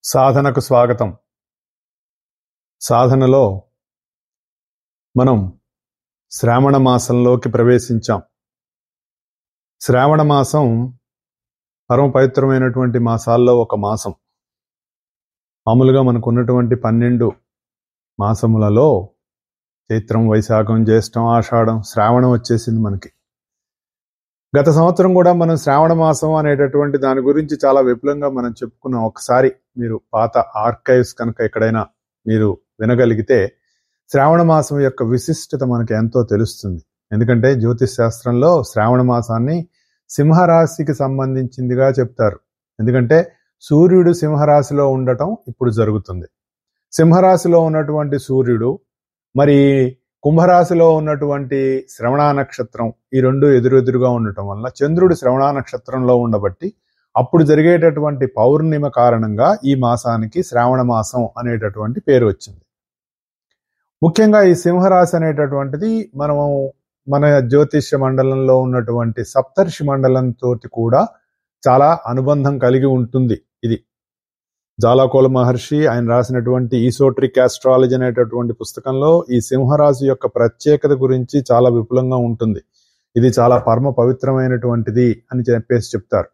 సాధనకు స్వాగతం. సాధనలో మనం శ్రావణ మాసంలోకి ప్రవేశించాం. శ్రావణ మాసం పరమ పవిత్రమైనటువంటి మాసాల్లో ఒక మాసం. మామూలుగా మనకు ఉన్నటువంటి 12 మాసములలో చైత్రం, వైశాఖం, జ్యేష్టం, ఆషాఢం, శ్రావణం వచ్చేసింది మనకి. గత సంవత్సరం కూడా మనం శ్రావణ మాసం అనేటటువంటి దాని గురించి చాలా విపులంగా మనం చెప్పుకున్నాం. ఒకసారి మీరు పాత ఆర్కైవ్స్ కనుక ఎక్కడైనా మీరు వినగలిగితే శ్రావణ మాసం యొక్క విశిష్టత మనకి ఎంతో తెలుస్తుంది. ఎందుకంటే జ్యోతిష్ శాస్త్రంలో శ్రావణ మాసాన్ని సింహరాశికి సంబంధించిందిగా చెప్తారు. ఎందుకంటే సూర్యుడు సింహరాశిలో ఉండటం ఇప్పుడు జరుగుతుంది. సింహరాశిలో ఉన్నటువంటి సూర్యుడు మరి కుంభరాశిలో ఉన్నటువంటి శ్రవణ నక్షత్రం, ఈ రెండు ఎదురెదురుగా ఉండటం వల్ల చంద్రుడు శ్రవణ నక్షత్రంలో ఉండబట్టి అప్పుడు జరిగేటటువంటి పౌర్ణిమ కారణంగా ఈ మాసానికి శ్రావణ మాసం అనేటటువంటి పేరు వచ్చింది. ముఖ్యంగా ఈ సింహరాశి అనేటటువంటిది మన జ్యోతిష్య మండలంలో ఉన్నటువంటి సప్తర్షి మండలంతో కూడా చాలా అనుబంధం కలిగి ఉంటుంది. ఇది జాలాకోల మహర్షి ఆయన రాసినటువంటి ఈసోట్రిక్ ఆస్ట్రాలజీ అనేటటువంటి పుస్తకంలో ఈ సింహరాశి యొక్క ప్రత్యేకత గురించి చాలా విపులంగా ఉంటుంది. ఇది చాలా పరమ పవిత్రమైనటువంటిది అని చెప్పేసి చెప్తారు.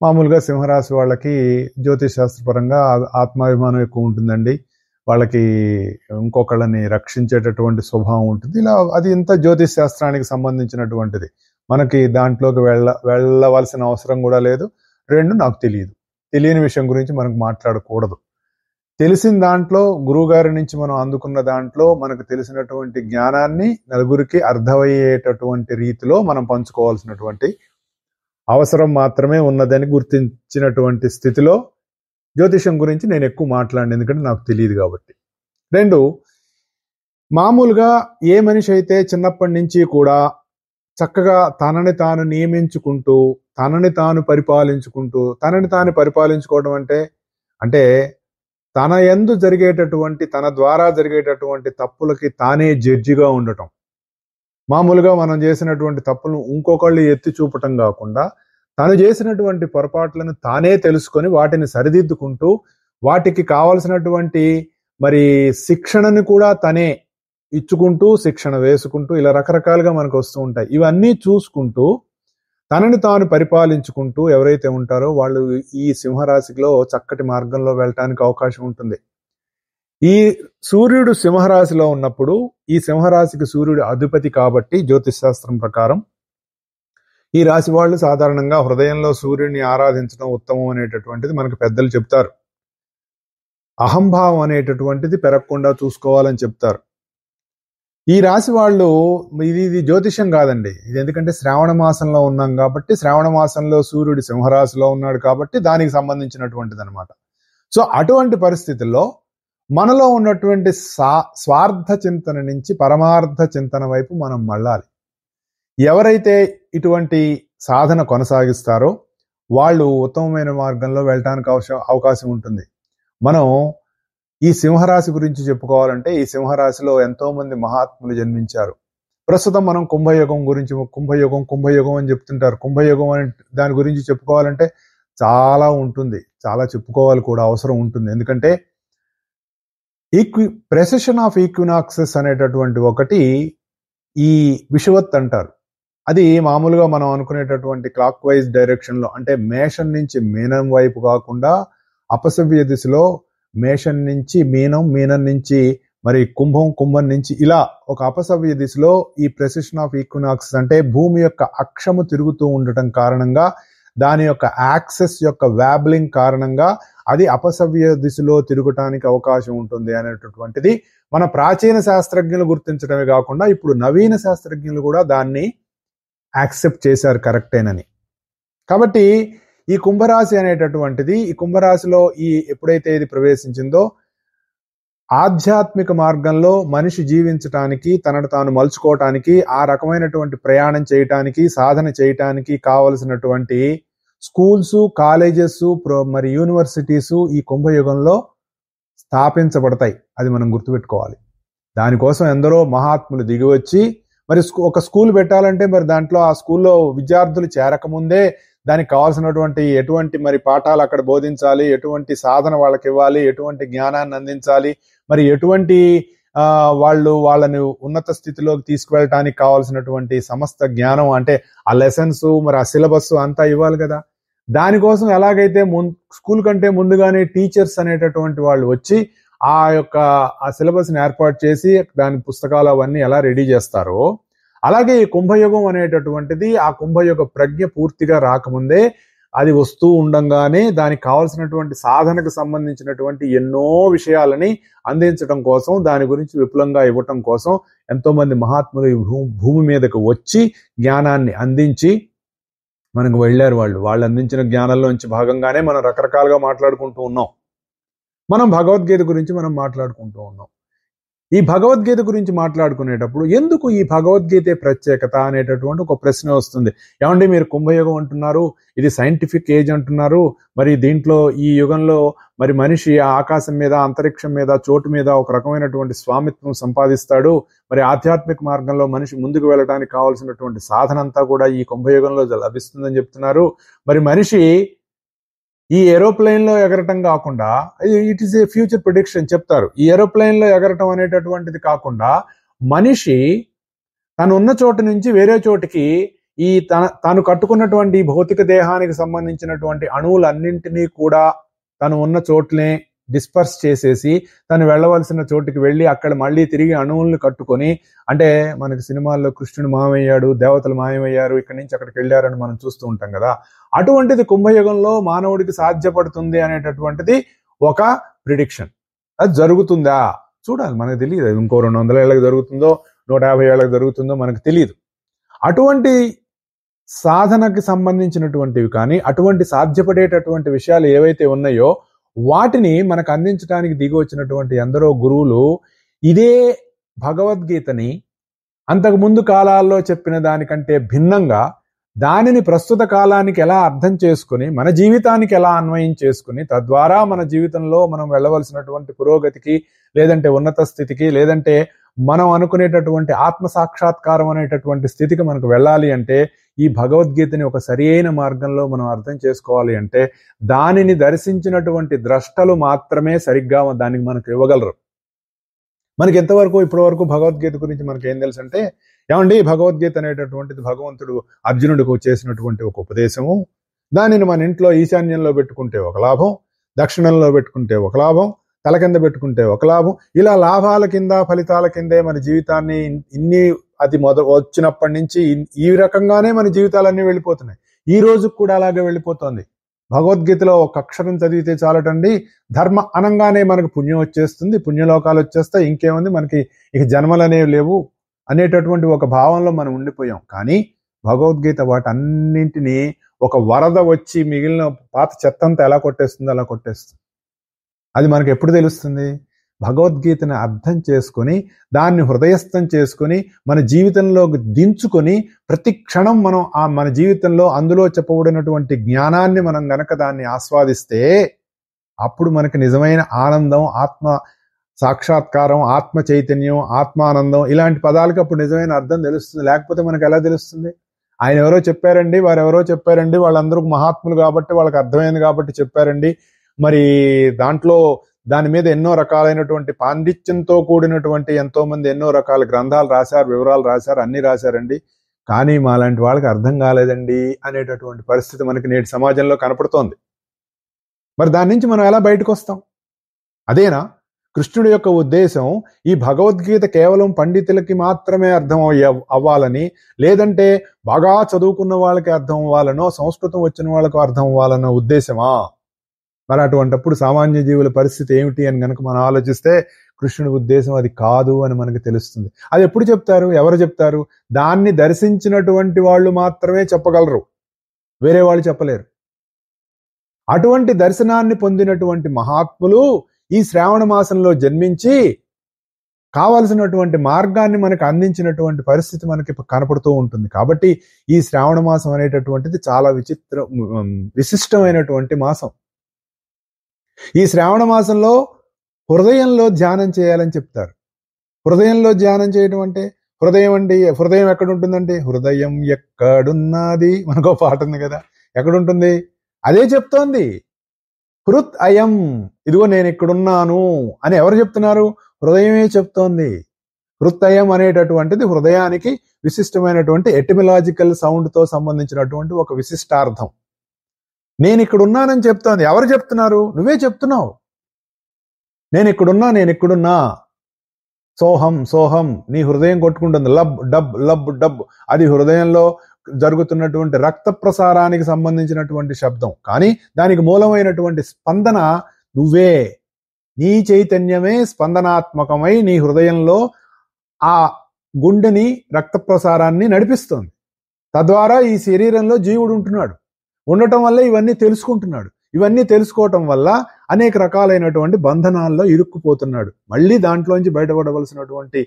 మామూలుగా సింహరాశి వాళ్ళకి జ్యోతిష్ శాస్త్రపరంగా ఆత్మాభిమానం ఎక్కువ ఉంటుందండి. వాళ్ళకి ఇంకొకళ్ళని రక్షించేటటువంటి స్వభావం ఉంటుంది. ఇలా అది ఇంత జ్యోతిష్ శాస్త్రానికి సంబంధించినటువంటిది. మనకి దాంట్లోకి వెళ్ళవలసిన అవసరం కూడా లేదు. నాకు తెలియని విషయం గురించి మనకు మాట్లాడకూడదు. తెలిసిన దాంట్లో, గురువుగారి నుంచి మనం అందుకున్న దాంట్లో మనకు తెలిసినటువంటి జ్ఞానాన్ని నలుగురికి అర్థమయ్యేటటువంటి రీతిలో మనం పంచుకోవాల్సినటువంటి అవసరం మాత్రమే ఉన్నదని గుర్తించినటువంటి స్థితిలో జ్యోతిషం గురించి నేను ఎక్కువ మాట్లాడిన, ఎందుకంటే నాకు తెలియదు కాబట్టి. మామూలుగా ఏ మనిషి అయితే చిన్నప్పటి నుంచి కూడా చక్కగా తనని తాను నియమించుకుంటూ, తనని తాను పరిపాలించుకోవడం అంటే తన యందు జరిగేటటువంటి, తన ద్వారా జరిగేటటువంటి తప్పులకి తానే జడ్జిగా ఉండటం. మామూలుగా మనం చేసినటువంటి తప్పులను ఇంకొకళ్ళు ఎత్తి చూపటం కాకుండా తను చేసినటువంటి పొరపాట్లను తానే తెలుసుకొని వాటిని సరిదిద్దుకుంటూ, వాటికి కావలసినటువంటి మరి శిక్షణని కూడా తనే ఇచ్చుకుంటూ, శిక్షణ వేసుకుంటూ, ఇలా రకరకాలుగా మనకు వస్తూ ఉంటాయి. ఇవన్నీ చూసుకుంటూ తనని తాను పరిపాలించుకుంటూ ఎవరైతే ఉంటారో వాళ్ళు ఈ సింహరాశిలో చక్కటి మార్గంలో వెళ్ళటానికి అవకాశం ఉంటుంది. ఈ సూర్యుడు సింహరాశిలో ఉన్నప్పుడు, ఈ సింహరాశికి సూర్యుడు అధిపతి కాబట్టి జ్యోతిష్ శాస్త్రం ప్రకారం ఈ రాశి వాళ్ళు సాధారణంగా హృదయంలో సూర్యుడిని ఆరాధించడం ఉత్తమం అనేటటువంటిది మనకు పెద్దలు చెప్తారు. అహంభావం అనేటటువంటిది పెరగకుండా చూసుకోవాలని చెప్తారు. ఈ రాశి వాళ్ళు ఇది జ్యోతిషం కాదండి. ఇది ఎందుకంటే శ్రావణ మాసంలో ఉన్నాం కాబట్టి, శ్రావణ మాసంలో సూర్యుడు సింహరాశిలో ఉన్నాడు కాబట్టి దానికి సంబంధించినటువంటిది అనమాట. సో అటువంటి పరిస్థితుల్లో మనలో ఉన్నటువంటి స్వార్థ చింతన నుంచి పరమార్థ చింతన వైపు మనం మళ్ళాలి. ఎవరైతే ఇటువంటి సాధన కొనసాగిస్తారో వాళ్ళు ఉత్తమమైన మార్గంలో వెళ్ళటానికి అవకాశం ఉంటుంది. మనం ఈ సింహరాశి గురించి చెప్పుకోవాలంటే ఈ సింహరాశిలో ఎంతో మంది మహాత్ములు జన్మించారు. ప్రస్తుతం మనం కుంభయుగం గురించి కుంభయుగం అని చెప్తుంటారు. కుంభయుగం అని దాని గురించి చెప్పుకోవాలంటే చాలా ఉంటుంది, చాలా చెప్పుకోవాలి కూడా, అవసరం ఉంటుంది. ఎందుకంటే ప్రెసెషన్ ఆఫ్ ఈక్వినాక్సెస్ అనేటటువంటి ఒకటి ఈ విషువత్ అంటారు. అది మామూలుగా మనం అనుకునేటటువంటి క్లాక్ వైజ్ డైరెక్షన్ లో, అంటే మేషం నుంచి మీనం వైపు కాకుండా అపసవ్య దిశలో మేషం నుంచి మీనం, మీనం నుంచి మరి కుంభం నుంచి ఇలా ఒక అపసవ్య దిశలో ఈ ప్రెసిషన్ ఆఫ్ ఈక్వినాక్స్ అంటే భూమి యొక్క అక్షము తిరుగుతూ ఉండటం కారణంగా, దాని యొక్క యాక్సెస్ యొక్క వ్యాబ్లింగ్ కారణంగా అది అపసవ్య దిశలో తిరగటానికి అవకాశం ఉంటుంది అనేటటువంటిది మన ప్రాచీన శాస్త్రజ్ఞులు గుర్తించడమే కాకుండా ఇప్పుడు నవీన శాస్త్రజ్ఞులు కూడా దాన్ని యాక్సెప్ట్ చేశారు కరెక్టేనని. కాబట్టి ఈ కుంభరాశి అనేటటువంటిది, ఈ కుంభరాశిలో ఎప్పుడైతే ఇది ప్రవేశించిందో ఆధ్యాత్మిక మార్గంలో మనిషి జీవించటానికి, తనను తాను మలుచుకోవటానికి, ఆ రకమైనటువంటి ప్రయాణం చేయటానికి, సాధన చేయటానికి కావలసినటువంటి స్కూల్స్, కాలేజెస్ మరి యూనివర్సిటీస్ ఈ కుంభయుగంలో స్థాపించబడతాయి. అది మనం గుర్తుపెట్టుకోవాలి. దానికోసం ఎందరో మహాత్ములు దిగివచ్చి మరి ఒక స్కూల్ పెట్టాలంటే మరి దాంట్లో ఆ స్కూల్లో విద్యార్థులు చేరకముందే దానికి కావాల్సినటువంటి ఎటువంటి మరి పాఠాలు అక్కడ బోధించాలి, ఎటువంటి సాధన వాళ్ళకి ఇవ్వాలి, ఎటువంటి జ్ఞానాన్ని అందించాలి, మరి ఎటువంటి వాళ్ళని ఉన్నత స్థితిలోకి తీసుకువెళ్ళటానికి కావాల్సినటువంటి సమస్త జ్ఞానం అంటే ఆ లెసన్స్ మరి ఆ సిలబస్ అంతా ఇవ్వాలి కదా. దానికోసం ఎలాగైతే స్కూల్ కంటే ముందుగానే టీచర్స్ అనేటటువంటి వాళ్ళు వచ్చి ఆ సిలబస్ ని ఏర్పాటు చేసి దాని పుస్తకాలు అవన్నీ ఎలా రెడీ చేస్తారో, అలాగే ఈ కుంభయుగం అనేటటువంటిది ఆ కుంభయుగ ప్రజ్ఞ పూర్తిగా రాకముందే అది వస్తూ ఉండంగానే దానికి కావాల్సినటువంటి సాధనకు సంబంధించినటువంటి ఎన్నో విషయాలని అందించడం కోసం, దాని గురించి విపులంగా ఇవ్వటం కోసం ఎంతో మంది మహాత్ములు భూమి మీదకు వచ్చి జ్ఞానాన్ని అందించి మనకు వెళ్ళారు. వాళ్ళు అందించిన జ్ఞానంలోంచి భాగంగానే మనం రకరకాలుగా మాట్లాడుకుంటూ ఉన్నాం. మనం భగవద్గీత గురించి మనం మాట్లాడుకుంటూ ఉన్నాం. ఈ భగవద్గీత గురించి మాట్లాడుకునేటప్పుడు ఎందుకు ఈ భగవద్గీత ప్రత్యేకత అనేటటువంటి ఒక ప్రశ్న వస్తుంది. ఏమండి మీరు కుంభయుగం అంటున్నారు, ఇది సైంటిఫిక్ ఏజ్ అంటున్నారు, మరి దీంట్లో ఈ యుగంలో మరి మనిషి ఆకాశం మీద, అంతరిక్షం మీద, చోటు మీద ఒక రకమైనటువంటి స్వామిత్వం సంపాదిస్తాడు, మరి ఆధ్యాత్మిక మార్గంలో మనిషి ముందుకు వెళ్ళడానికి కావాల్సినటువంటి సాధన అంతా కూడా ఈ కుంభయుగంలో లభిస్తుందని చెప్తున్నారు. మరి మనిషి ఈ ఏరోప్లేన్ లో ఎగరటం కాకుండా, it is a future prediction చెప్తారు, ఈ ఏరోప్లేన్ లో ఎగరటం అనేటటువంటిది కాకుండా మనిషి తను ఉన్న చోటు నుంచి వేరే చోటికి ఈ తాను కట్టుకున్నటువంటి భౌతిక దేహానికి సంబంధించినటువంటి అణువులన్నింటినీ కూడా తను ఉన్న చోట్లనే డిస్పర్స్ చేసేసి తను వెళ్ళవలసిన చోటుకి వెళ్ళి అక్కడ మళ్ళీ తిరిగి అణువుల్ని కట్టుకొని, అంటే మనకి సినిమాల్లో కృష్ణుడు మాయమయ్యాడు, దేవతలు మాయమయ్యారు, ఇక్కడి నుంచి అక్కడికి వెళ్ళారని మనం చూస్తూ ఉంటాం కదా. అటువంటిది కుంభయుగంలో మానవుడికి సాధ్యపడుతుంది అనేటటువంటిది ఒక ప్రిడిక్షన్. అది జరుగుతుందా చూడాలి, మనకు తెలియదు. ఇంకో 200 ఏళ్ళకి జరుగుతుందో 150 ఏళ్ళకి జరుగుతుందో మనకు తెలియదు. అటువంటి సాధనకి సంబంధించినటువంటివి కానీ, అటువంటి సాధ్యపడేటటువంటి విషయాలు ఏవైతే ఉన్నాయో వాటిని మనకు అందించడానికి దిగి వచ్చినటువంటి ఎందరో గురువులు ఇదే భగవద్గీతని అంతకు ముందు కాలాల్లో చెప్పిన దానికంటే భిన్నంగా దానిని ప్రస్తుత కాలానికి ఎలా అర్థం చేసుకుని మన జీవితానికి ఎలా అన్వయం చేసుకుని, తద్వారా మన జీవితంలో మనం వెళ్ళవలసినటువంటి పురోగతికి, లేదంటే ఉన్నత స్థితికి, లేదంటే మనం అనుకునేటటువంటి ఆత్మ సాక్షాత్కారం అనేటటువంటి స్థితికి మనకు వెళ్ళాలి అంటే ఈ భగవద్గీతని ఒక సరియైన మార్గంలో మనం అర్థం చేసుకోవాలి అంటే దానిని దర్శించినటువంటి ద్రష్టలు మాత్రమే సరిగ్గా దానికి మనకు ఇవ్వగలరు. మనకి ఎంతవరకు ఇప్పటి వరకు భగవద్గీత గురించి మనకి ఏం తెలుసు అంటే, ఏమండి భగవద్గీత అనేటటువంటిది భగవంతుడు అర్జునుడికి చేసినటువంటి ఒక ఉపదేశము, దానిని మన ఇంట్లో ఈశాన్యంలో పెట్టుకుంటే ఒక లాభం, దక్షిణంలో పెట్టుకుంటే ఒక లాభం, తల కింద పెట్టుకుంటే ఒక లాభం, ఇలా లాభాల కింద ఫలితాల కిందే మన జీవితాన్ని అది వచ్చినప్పటి నుంచి ఈ రకంగానే మన జీవితాలన్నీ వెళ్ళిపోతున్నాయి. ఈ రోజు కూడా అలాగే వెళ్ళిపోతుంది. భగవద్గీతలో ఒక అక్షరం చదివితే చాలటండి, ధర్మ అనంగానే మనకు పుణ్యం వచ్చేస్తుంది, పుణ్యలోకాలు వచ్చేస్తాయి, ఇంకేముంది మనకి ఇక జన్మలు అనేవి లేవు అనేటటువంటి ఒక భావంలో మనం ఉండిపోయాం. కానీ భగవద్గీత వాటన్నింటినీ ఒక వరద వచ్చి మిగిలిన పాత చెత్తంతా ఎలా కొట్టేస్తుందో అలా కొట్టేస్తుంది. అది మనకు ఎప్పుడు తెలుస్తుంది? భగవద్గీతను అర్థం చేసుకొని దాన్ని హృదయస్థం చేసుకొని మన జీవితంలోకి దించుకొని ప్రతి క్షణం మనం మన జీవితంలో అందులో చెప్పబడినటువంటి జ్ఞానాన్ని మనం గనక దాన్ని ఆస్వాదిస్తే అప్పుడు మనకి నిజమైన ఆనందం, ఆత్మ సాక్షాత్కారం, ఆత్మ చైతన్యం, ఆత్మానందం ఇలాంటి పదాలకి అప్పుడు నిజమైన అర్థం తెలుస్తుంది. లేకపోతే మనకు ఎలా తెలుస్తుంది? ఆయన ఎవరో చెప్పారండి, వారెవరో చెప్పారండి, వాళ్ళందరూ మహాత్ములు కాబట్టి వాళ్ళకి అర్థమైంది కాబట్టి చెప్పారండి, మరి దాని మీద ఎన్నో రకాలైనటువంటి పాండిత్యంతో కూడినటువంటి ఎంతో మంది ఎన్నో రకాల గ్రంథాలు రాశారు, వివరాలు రాశారు, అన్ని రాశారండి, కానీ మాలాంటి వాళ్ళకి అర్థం కాలేదండి అనేటటువంటి పరిస్థితి మనకి నేటి సమాజంలో కనపడుతోంది. మరి దాని నుంచి మనం ఎలా బయటకు వస్తాం? అదేనా కృష్ణుడి యొక్క ఉద్దేశం? ఈ భగవద్గీత కేవలం పండితులకి మాత్రమే అర్థం అవ్వాలని, లేదంటే బాగా చదువుకున్న వాళ్ళకి అర్థం అవ్వాలనో, సంస్కృతం వచ్చిన వాళ్ళకు అర్థం అవ్వాలనో ఉద్దేశమా? మరి అటువంటిప్పుడు సామాన్య జీవుల పరిస్థితి ఏమిటి అని కనుక మనం ఆలోచిస్తే కృష్ణుడి ఉద్దేశం అది కాదు అని మనకు తెలుస్తుంది. అది ఎప్పుడు చెప్తారు? ఎవరు చెప్తారు? దాన్ని దర్శించినటువంటి వాళ్ళు మాత్రమే చెప్పగలరు, వేరే వాళ్ళు చెప్పలేరు. అటువంటి దర్శనాన్ని పొందినటువంటి మహాత్ములు ఈ శ్రావణ మాసంలో జన్మించి కావలసినటువంటి మార్గాన్ని మనకు అందించినటువంటి పరిస్థితి మనకి కనపడుతూ ఉంటుంది. కాబట్టి ఈ శ్రావణ మాసం అనేటటువంటిది చాలా విశిష్టమైనటువంటి మాసం. ఈ శ్రావణ మాసంలో హృదయంలో ధ్యానం చేయాలని చెప్తారు. హృదయంలో ధ్యానం చేయడం అంటే హృదయం ఎక్కడ ఉంటుందంటే, హృదయం ఎక్కడున్నది మనకో పాట ఉంది కదా, ఎక్కడుంటుంది? అదే చెప్తోంది. హృత్ అయం, ఇదిగో నేను ఇక్కడున్నాను అని ఎవరు చెప్తున్నారు? హృదయమే చెప్తోంది. హృత్తయం అనేటటువంటిది హృదయానికి విశిష్టమైనటువంటి ఎటిమలాజికల్ సౌండ్ తో సంబంధించినటువంటి ఒక విశిష్టార్థం. నేను ఇక్కడ ఉన్నానని చెప్తోంది. ఎవరు చెప్తున్నారు? నువ్వే చెప్తున్నావు. నేను ఇక్కడున్నా. సోహం సోహం, నీ హృదయం కొట్టుకుంటుంది. లబ్ డబ్ లబ్ డబ్, అది హృదయంలో జరుగుతున్నటువంటి రక్త ప్రసారానికి సంబంధించినటువంటి శబ్దం. కానీ దానికి మూలమైనటువంటి స్పందన నువ్వే. నీ చైతన్యమే స్పందనాత్మకమై నీ హృదయంలో ఆ గుండెని రక్త ప్రసారాన్ని నడిపిస్తోంది. తద్వారా ఈ శరీరంలో జీవుడు ఉంటున్నాడు. ఉండటం వల్ల ఇవన్నీ తెలుసుకుంటున్నాడు. ఇవన్నీ తెలుసుకోవటం వల్ల అనేక రకాలైనటువంటి బంధనాల్లో ఇరుక్కుపోతున్నాడు. మళ్ళీ దాంట్లోంచి బయటపడవలసినటువంటి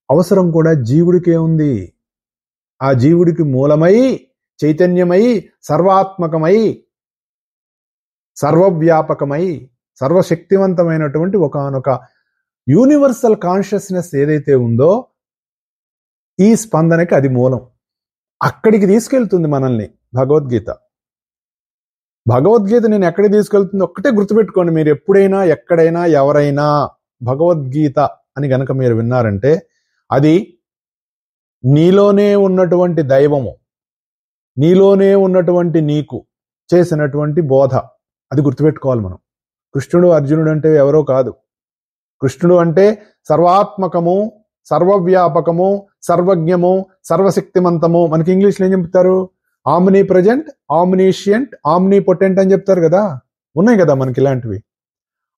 అవసరం కూడా జీవుడికే ఉంది. ఆ జీవుడికి మూలమై, చైతన్యమై, సర్వాత్మకమై, సర్వవ్యాపకమై, సర్వశక్తివంతమైనటువంటి ఒకానొక యూనివర్సల్ కాన్షియస్నెస్ ఏదైతే ఉందో ఈ స్పందనకి అది మూలం. అక్కడికి తీసుకెళ్తుంది మనల్ని భగవద్గీత. భగవద్గీత నేను ఎక్కడికి తీసుకెళ్తుంది ఒక్కటే గుర్తుపెట్టుకోండి. మీరు ఎప్పుడైనా ఎక్కడైనా ఎవరైనా భగవద్గీత అని గనక మీరు విన్నారంటే అది నీలోనే ఉన్నటువంటి దైవము, నీలోనే ఉన్నటువంటి నీకు చేసినటువంటి బోధ. అది గుర్తుపెట్టుకోవాలి మనం. కృష్ణుడు అర్జునుడు అంటే ఎవరో కాదు. కృష్ణుడు అంటే సర్వాత్మకము, సర్వవ్యాపకము, సర్వజ్ఞము, సర్వశక్తిమంతము. మనకి ఇంగ్లీష్లో ఏం చెప్తారు? Omni present, omniscient, omni potent అని చెప్తారు కదా. ఉన్నాయి కదా మనకి ఇలాంటివి.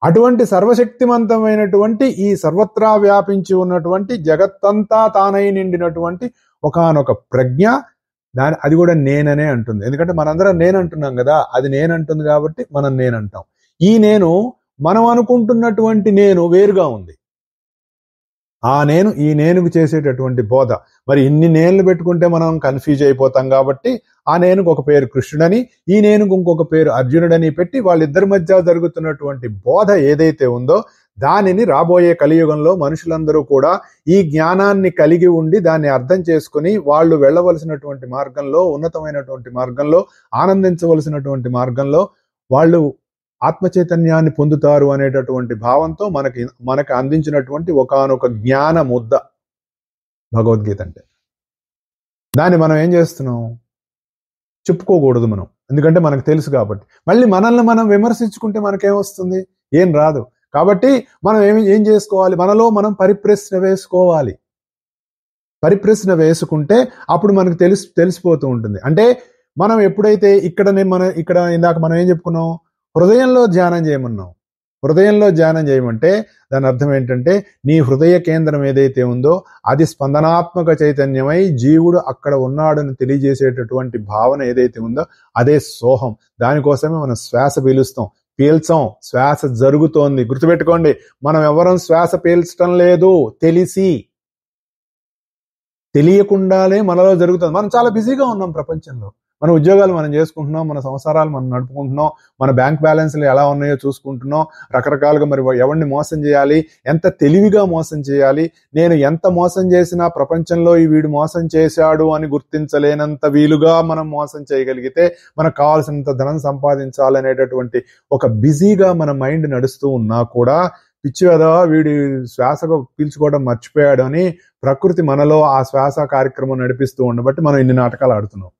అటువంటి సర్వశక్తిమంతమైనటువంటి ఈ సర్వత్రా వ్యాపించి ఉన్నటువంటి జగత్తంతా తానై నిండినటువంటి ఒకానొక ప్రజ్ఞ, అది కూడా నేననే అంటుంది. ఎందుకంటే మనందరం నేనంటున్నాం కదా, అది నేనంటుంది కాబట్టి మనం నేనంటాం. ఈ నేను మనం అనుకుంటున్నటువంటి నేను వేరుగా ఉంది. ఆ నేను ఈ నేనుకు చేసేటటువంటి బోధ. మరి ఇన్ని నేనులు పెట్టుకుంటే మనం కన్ఫ్యూజ్ అయిపోతాం కాబట్టి ఆ నేనుకు ఒక పేరు కృష్ణుడని, ఈ నేనుకు ఇంకొక పేరు అర్జునుడని పెట్టి వాళ్ళిద్దరి మధ్య జరుగుతున్నటువంటి బోధ ఏదైతే ఉందో దానిని రాబోయే కలియుగంలో మనుషులందరూ కూడా ఈ జ్ఞానాన్ని కలిగి ఉండి దాన్ని అర్థం చేసుకుని వాళ్ళు వెళ్ళవలసినటువంటి మార్గంలో, ఉన్నతమైనటువంటి మార్గంలో, ఆనందించవలసినటువంటి మార్గంలో వాళ్ళు ఆత్మచైతన్యాన్ని పొందుతారు అనేటటువంటి భావంతో మనకి అందించినటువంటి ఒకానొక జ్ఞాన ముద్ద భగవద్గీత అంటే. దాన్ని మనం ఏం చేస్తున్నాం? చెప్పుకోకూడదు మనం, ఎందుకంటే మనకు తెలుసు కాబట్టి. మళ్ళీ మనల్ని మనం విమర్శించుకుంటే మనకేమొస్తుంది? ఏం రాదు. కాబట్టి మనం ఏం చేసుకోవాలి? మనలో మనం పరిప్రశ్న వేసుకోవాలి. పరిప్రశ్న వేసుకుంటే అప్పుడు మనకు తెలిసిపోతూ ఉంటుంది. అంటే మనం ఎప్పుడైతే ఇక్కడ ఇందాక మనం ఏం చెప్పుకున్నాం? హృదయంలో ధ్యానం చేయమన్నాం. హృదయంలో ధ్యానం చేయమంటే దాని అర్థం ఏంటంటే నీ హృదయ కేంద్రం ఏదైతే ఉందో అది స్పందనాత్మక చైతన్యమై జీవుడు అక్కడ ఉన్నాడని తెలియజేసేటటువంటి భావన ఏదైతే ఉందో అదే సోహం. దానికోసమే మనం శ్వాస పీల్చాం, శ్వాస జరుగుతోంది. గుర్తుపెట్టుకోండి, మనం ఎవరం శ్వాస పీల్చడం లేదు, తెలియకుండానే మనలో జరుగుతుంది. మనం చాలా బిజీగా ఉన్నాం ప్రపంచంలో. మన ఉద్యోగాలు మనం చేసుకుంటున్నాం, మన సంసారాలు మనం నడుపుకుంటున్నాం, మన బ్యాంక్ బ్యాలెన్స్లు ఎలా ఉన్నాయో చూసుకుంటున్నాం. రకరకాలుగా మరి ఎవరిని మోసం చేయాలి, ఎంత తెలివిగా మోసం చేయాలి, నేను ఎంత మోసం చేసినా ప్రపంచంలో ఈ వీడు మోసం చేశాడు అని గుర్తించలేనంత వీలుగా మనం మోసం చేయగలిగితే మనకు కావాల్సినంత ధనం సంపాదించాలనేటటువంటి ఒక బిజీగా మన మైండ్ నడుస్తూ ఉన్నా కూడా పిచ్చి కదా వీడి శ్వాసగా పీల్చుకోవడం మర్చిపోయాడు అని ప్రకృతి మనలో ఆ శ్వాస కార్యక్రమం నడిపిస్తూ ఉండబట్టి మనం ఇన్ని నాటకాలు ఆడుతున్నాం.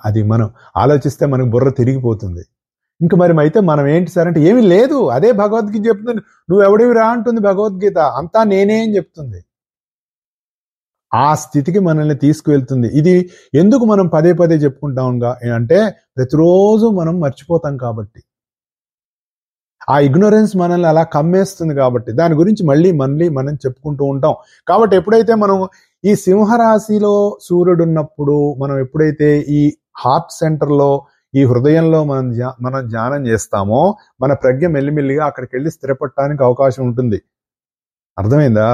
అది మనం ఆలోచిస్తే మనకు బుర్ర తిరిగిపోతుంది. ఇంకా మరి అయితే మనం ఏంటి సార్ అంటే ఏమీ లేదు, అదే భగవద్గీత చెప్తుంది. నువ్వెవడివి రా అంటుంది భగవద్గీత, అంతా నేనే అని చెప్తుంది. ఆ స్థితికి మనల్ని తీసుకువెళ్తుంది. ఇది ఎందుకు మనం పదే పదే చెప్పుకుంటాం అంటే ప్రతిరోజు మనం మర్చిపోతాం కాబట్టి, ఆ ఇగ్నోరెన్స్ మనల్ని అలా కమ్మేస్తుంది కాబట్టి దాని గురించి మళ్ళీ మనం చెప్పుకుంటూ ఉంటాం. కాబట్టి ఎప్పుడైతే మనం ఈ సింహరాశిలో సూర్యుడు ఉన్నప్పుడు, మనం ఎప్పుడైతే ఈ హార్ట్ సెంటర్లో ఈ హృదయంలో మనం ధ్యానం చేస్తామో మన ప్రజ్ఞ మెల్లిమెల్లిగా అక్కడికి వెళ్ళి స్థిరపడటానికి అవకాశం ఉంటుంది. అర్థమైందా?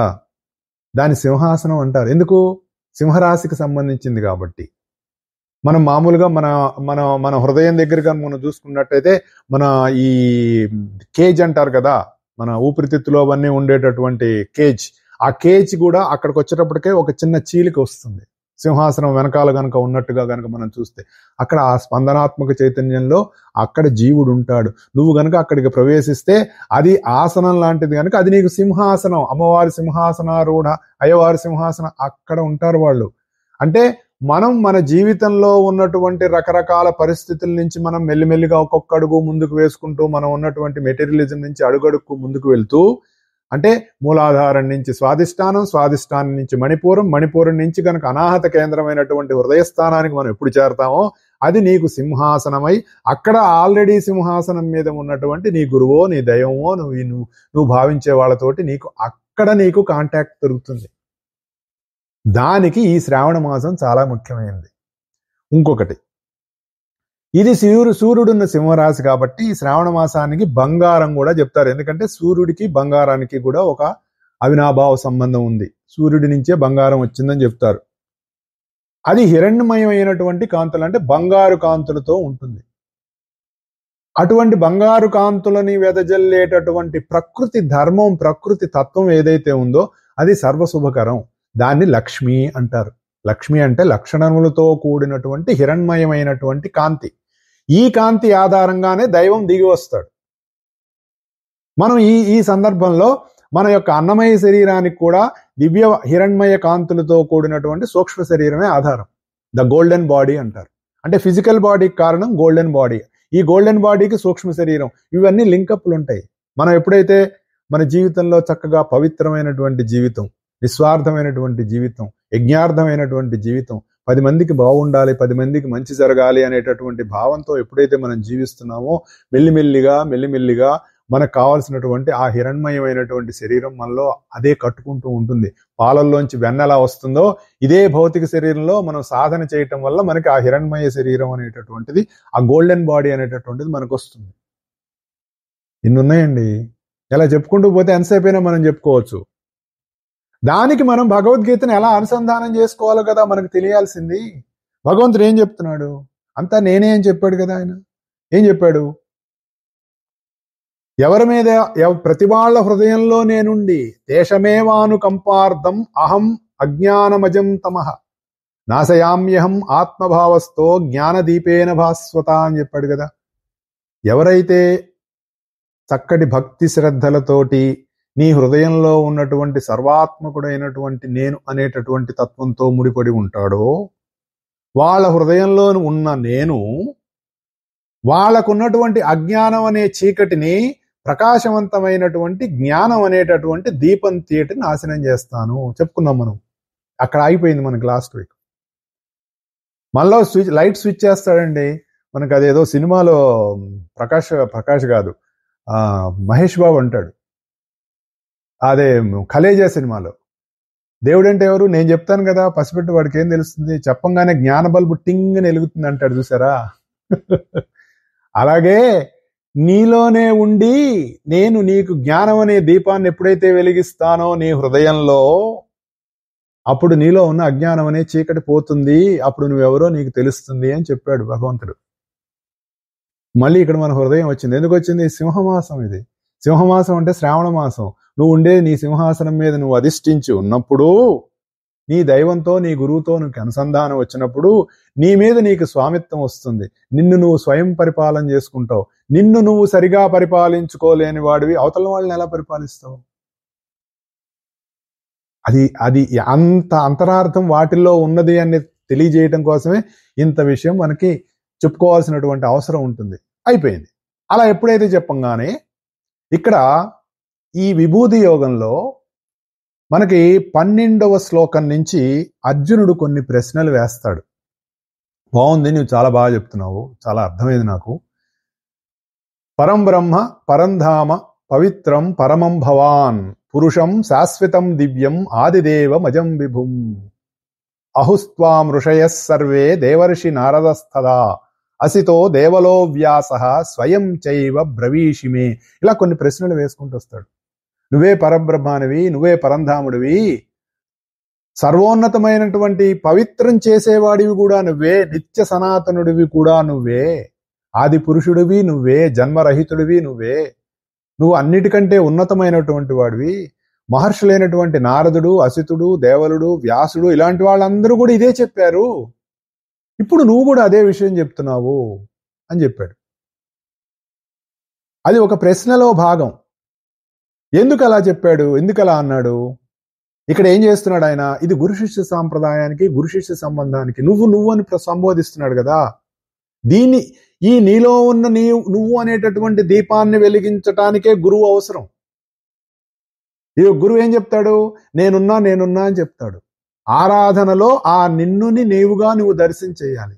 దాని సింహాసనం అంటారు. ఎందుకు? సింహరాశికి సంబంధించింది కాబట్టి. మనం మామూలుగా మన హృదయం దగ్గరగా మనం చూసుకున్నట్టయితే మన ఈ కేజ్ అంటారు కదా, మన ఊపిరితిత్తులో అవన్నీ ఉండేటటువంటి కేజ్, ఆ కేజ్ కూడా అక్కడికి వచ్చేటప్పటికే ఒక చిన్న చీలిక వస్తుంది. సింహాసనం వెనకాల గనక ఉన్నట్టుగా గనక మనం చూస్తే అక్కడ ఆ స్పందనాత్మక చైతన్యంలో అక్కడ జీవుడు ఉంటాడు. నువ్వు గనక అక్కడికి ప్రవేశిస్తే అది ఆసనం లాంటిది గనక అది నీకు సింహాసనం. అమ్మవారి సింహాసనారూఢ, అయ్యవారి సింహాసనం, అక్కడ ఉంటారు వాళ్ళు. అంటే మనం మన జీవితంలో ఉన్నటువంటి రకరకాల పరిస్థితుల నుంచి మనం మెల్లిమెల్లిగా ఒక్కొక్క అడుగు ముందుకు వేసుకుంటూ మనం ఉన్నటువంటి మెటీరియలిజం నుంచి అడుగడుక్కు ముందుకు వెళ్తూ, అంటే మూలాధారం నుంచి స్వాధిష్టానం, స్వాధిష్టానం నుంచి మణిపూరం, మణిపూరం నుంచి కనుక అనాహత కేంద్రమైనటువంటి హృదయస్థానానికి మనం ఎప్పుడు చేరతామో అది నీకు సింహాసనమై అక్కడ ఆల్రెడీ సింహాసనం మీద ఉన్నటువంటి నీ గురువో నీ దైవమో నువ్వు భావించే వాళ్ళతోటి నీకు అక్కడ నీకు కాంటాక్ట్ దొరుకుతుంది. దానికి ఈ శ్రావణ మాసం చాలా ముఖ్యమైనది. ఇంకొకటి, ఇది సూర్యుడున్న సింహరాశి కాబట్టి ఈ శ్రావణ మాసానికి బంగారం కూడా చెప్తారు. ఎందుకంటే సూర్యుడికి బంగారానికి కూడా ఒక అవినాభావ సంబంధం ఉంది. సూర్యుడి నుంచే బంగారం వచ్చిందని చెప్తారు. అది హిరణ్యమయమైనటువంటి కాంతులు, అంటే బంగారు కాంతులతో ఉంటుంది. అటువంటి బంగారు కాంతులని వెదజల్లేటటువంటి ప్రకృతి ధర్మం, ప్రకృతి తత్వం ఏదైతే ఉందో అది సర్వశుభకరం. దాన్ని లక్ష్మి అంటారు. లక్ష్మి అంటే లక్షణములతో కూడినటువంటి హిరణ్మయమైనటువంటి కాంతి. ఈ కాంతి ఆధారంగానే దైవం దిగి వస్తాడు. మనం ఈ సందర్భంలో మన యొక్క అన్నమయ శరీరానికి కూడా దివ్య హిరణ్మయ కాంతులతో కూడినటువంటి సూక్ష్మ శరీరమే ఆధారం. ద గోల్డెన్ బాడీ అంటారు. అంటే ఫిజికల్ బాడీకి కారణం గోల్డెన్ బాడీ. ఈ గోల్డెన్ బాడీకి సూక్ష్మ శరీరం, ఇవన్నీ లింకప్లు ఉంటాయి. మనం ఎప్పుడైతే మన జీవితంలో చక్కగా పవిత్రమైనటువంటి జీవితం, నిస్వార్థమైనటువంటి జీవితం, యజ్ఞార్థమైనటువంటి జీవితం, 10 మందికి బాగుండాలి, 10 మందికి మంచి జరగాలి అనేటటువంటి భావంతో ఎప్పుడైతే మనం జీవిస్తున్నామో మెల్లిమెల్లిగా మనకు కావాల్సినటువంటి ఆ హిరణ్మయమైనటువంటి శరీరం మనలో అదే కట్టుకుంటూ ఉంటుంది. పాలల్లోంచి వెన్న ఎలా వస్తుందో ఇదే భౌతిక శరీరంలో మనం సాధన చేయటం వల్ల మనకి ఆ హిరణ్మయ శరీరం అనేటటువంటిది, ఆ గోల్డెన్ బాడీ అనేటటువంటిది మనకు వస్తుంది. ఇన్నున్నాయండి. ఇలా చెప్పుకుంటూ పోతే ఎంతసేపైనా మనం చెప్పుకోవచ్చు. దానికి మనం భగవద్గీతను ఎలా అనుసంధానం చేసుకోవాలో కదా మనకు తెలియాల్సింది. భగవంతుడు ఏం చెప్తున్నాడు? అంతా నేనే అని చెప్పాడు కదా. ఆయన ఏం చెప్పాడు? ఎవరి మీద ప్రతి వాళ్ళ హృదయంలో నేనుండి దేశమేవానుకంపార్థం అహం అజ్ఞానమజం తమః నాశయామ్యహం ఆత్మభావస్థో జ్ఞానదీపేన భాస్వత అని చెప్పాడు కదా. ఎవరైతే చక్కటి భక్తి శ్రద్ధలతోటి నీ హృదయంలో ఉన్నటువంటి సర్వాత్మకుడైనటువంటి నేను అనేటటువంటి తత్వంతో ముడిపడి ఉంటాడో వాళ్ళ హృదయంలో ఉన్న నేను వాళ్ళకున్నటువంటి అజ్ఞానం అనే చీకటిని ప్రకాశవంతమైనటువంటి జ్ఞానం అనేటటువంటి దీపం తీయటి నాశనం చేస్తాను చెప్పుకున్నాం మనం. అక్కడ ఆగిపోయింది మనకి లాస్ట్ వీక్. మళ్ళీ లైట్ స్విచ్ చేస్తాడండి మనకు. అదేదో సినిమాలో ప్రకాష్ కాదు, మహేష్ బాబు అంటాడు, అదే కలేజా సినిమాలో. దేవుడంటే ఎవరు? నేను చెప్తాను కదా, పసిపెట్టు వాడికి ఏం తెలుస్తుంది, చెప్పంగానే జ్ఞాన బల్బు టింగ్ అని వెలుగుతుంది అంటాడు చూసారా. అలాగే నీలోనే ఉండి నేను నీకు జ్ఞానం అనే దీపాన్ని ఎప్పుడైతే వెలిగిస్తానో నీ హృదయంలో, అప్పుడు నీలో ఉన్న అజ్ఞానం అనే చీకటి పోతుంది, అప్పుడు నువ్వెవరో నీకు తెలుస్తుంది అని చెప్పాడు భగవంతుడు. మళ్ళీ ఇక్కడ మన హృదయం వచ్చింది. ఎందుకు వచ్చింది? సింహమాసం. ఇది సింహమాసం అంటే శ్రావణ మాసం. నువ్వు ఉండే నీ సింహాసనం మీద నువ్వు అధిష్ఠించి ఉన్నప్పుడు, నీ దైవంతో నీ గురువుతో నీకు అనుసంధానం వచ్చినప్పుడు నీ మీద నీకు స్వామిత్వం వస్తుంది. నిన్ను నువ్వు స్వయం పరిపాలన చేసుకుంటావు. నిన్ను నువ్వు సరిగా పరిపాలించుకోలేని వాడివి అవతల వాళ్ళని ఎలా పరిపాలిస్తావు? అది అంత అంతరార్థం వాటిల్లో ఉన్నది అని తెలియజేయటం కోసమే ఇంత విషయం మనకి చెప్పుకోవాల్సినటువంటి అవసరం ఉంటుంది. అయిపోయింది. అలా ఎప్పుడైతే చెప్పంగానే ఇక్కడ ఈ విభూతి యోగంలో మనకి 12వ శ్లోకం నుంచి అర్జునుడు కొన్ని ప్రశ్నలు వేస్తాడు. బాగుంది, నువ్వు చాలా బాగా చెప్తున్నావు, చాలా అర్థమైంది నాకు. పరం బ్రహ్మ పరంధామ పవిత్రం పరమం భవాన్ పురుషం శాశ్వతం దివ్యం ఆదిదేవమజం విభుం అహుస్త్వాం ఋషయః సర్వే దేవర్షి నారదస్తదా అసితో దేవలో వ్యాసః స్వయం చైవ బ్రవీషిమే. ఇలా కొన్ని ప్రశ్నలు వేసుకుంటూ వస్తాడు. నువ్వే పరబ్రహ్మానివి, నువ్వే పరంధాముడివి, సర్వోన్నతమైనటువంటి పవిత్రం చేసేవాడివి కూడా నువ్వే, నిత్య సనాతనుడివి కూడా నువ్వే, ఆది పురుషుడివి నువ్వే, జన్మరహితుడివి నువ్వే, నువ్వు అన్నిటికంటే ఉన్నతమైనటువంటి వాడివి. మహర్షులైనటువంటి నారదుడు, అసితుడు, దేవలుడు, వ్యాసుడు ఇలాంటి వాళ్ళందరూ కూడా ఇదే చెప్పారు. ఇప్పుడు నువ్వు కూడా అదే విషయం చెప్తున్నావు అని చెప్పాడు. అది ఒక ప్రశ్నలో భాగం. ఎందుకు అలా చెప్పాడు, ఎందుకు అలా అన్నాడు? ఇక్కడ ఏం చేస్తున్నాడు ఆయన? ఇది గురు శిష్య సాంప్రదాయానికి, గురు శిష్య సంబంధానికి నువ్వు అని సంబోధిస్తున్నాడు కదా. దీన్ని ఈ నీలో ఉన్న నువ్వు అనేటటువంటి దీపాన్ని వెలిగించటానికే గురువు అవసరం. ఈ గురువు ఏం చెప్తాడు? నేనున్నా అని చెప్తాడు. ఆరాధనలో ఆ నిన్నుని నీవుగా నువ్వు దర్శనం చేయాలి.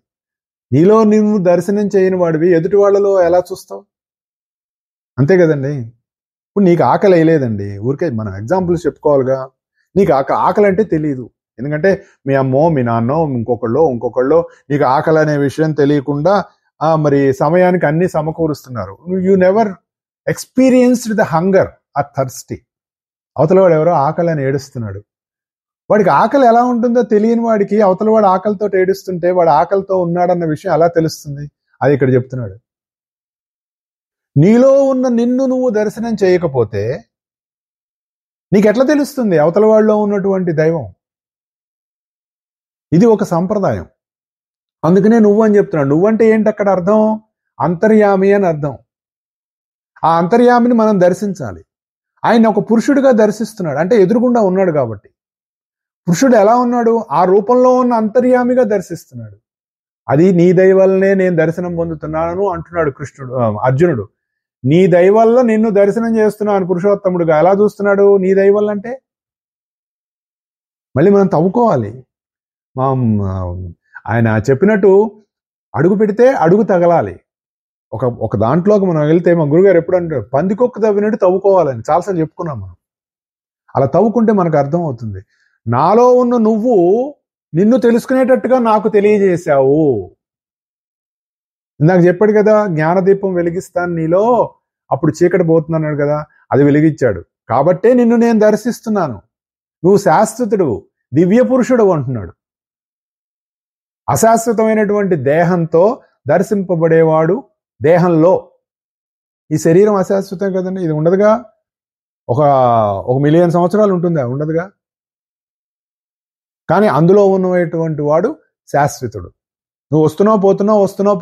నీలో నువ్వు దర్శనం చేయని వాడివి ఎదుటి వాళ్ళలో ఎలా చూస్తావు? అంతే కదండి. ఇప్పుడు నీకు ఆకలి వేయలేదండి, ఊరికే మనం ఎగ్జాంపుల్స్ చెప్పుకోవాలిగా. నీకు ఆకలి అంటే తెలియదు, ఎందుకంటే మీ అమ్మో, మీ నాన్నో, ఇంకొకళ్ళో నీకు ఆకలి అనే విషయం తెలియకుండా మరి సమయానికి అన్ని సమకూరుస్తున్నారు. You never experienced the hunger or thirsty. అవతల వాడు ఎవరో ఆకలి అని ఏడుస్తున్నాడు. వాడికి ఆకలి ఎలా ఉంటుందో తెలియని వాడికి అవతల వాడు ఆకలితో ఏడుస్తుంటే వాడు ఆకలితో ఉన్నాడన్న విషయం ఎలా తెలుస్తుంది? అది ఇక్కడ చెప్తున్నాడు. నీలో ఉన్న నిన్ను నువ్వు దర్శనం చేయకపోతే నీకెట్లా తెలుస్తుంది అవతల వాళ్ళలో ఉన్నటువంటి దైవం? ఇది ఒక సంప్రదాయం. అందుకనే నువ్వు అని చెప్తున్నాడు. నువ్వంటే ఏంటి అక్కడ అర్థం? అంతర్యామి అని అర్థం. ఆ అంతర్యామిని మనం దర్శించాలి. ఆయన ఒక పురుషుడిగా దర్శిస్తున్నాడు, అంటే ఎదురుగుండా ఉన్నాడు కాబట్టి. పురుషుడు ఎలా ఉన్నాడు? ఆ రూపంలో ఉన్న అంతర్యామిగా దర్శిస్తున్నాడు. అది నీ దయ వల్లనే నేను దర్శనం పొందుతున్నాను అంటున్నాడు అర్జునుడు. నీ దయ వల్ల నిన్ను దర్శనం చేస్తున్నాను పురుషోత్తముడుగా. ఎలా చూస్తున్నాడు నీ దయ వల్ల అంటే? మళ్ళీ మనం తవ్వుకోవాలి. ఆయన చెప్పినట్టు అడుగు పెడితే అడుగు తగలాలి. ఒక దాంట్లోకి మనం వెళ్తే మా గురుగారు ఎప్పుడు అంటారు, పందికొక్కు తవ్వినట్టు తవ్వుకోవాలని చాలాసార్లు చెప్పుకున్నాం మనం. అలా తవ్వుకుంటే మనకు అర్థం అవుతుంది. నాలో ఉన్న నువ్వు నిన్ను తెలుసుకునేటట్టుగా నాకు తెలియజేశావు. నాకు చెప్పాడు కదా, జ్ఞానదీపం వెలిగిస్తాను నీలో, అప్పుడు చీకటి పోతున్నాడు కదా, అది వెలిగించాడు. కాబట్టే నిన్ను నేను దర్శిస్తున్నాను. నువ్వు శాశ్వతుడు, దివ్య పురుషుడు అంటున్నాడు. అశాశ్వతమైనటువంటి దేహంతో దర్శింపబడేవాడు. దేహంలో ఈ శరీరం అశాశ్వతం కదండి, ఇది ఉండదుగా. ఒక 1,000,000 సంవత్సరాలు ఉంటుందా? ఉండదుగా. కానీ అందులో ఉన్నటువంటి వాడు శాశ్వతుడు. నువ్వు వస్తున్నావు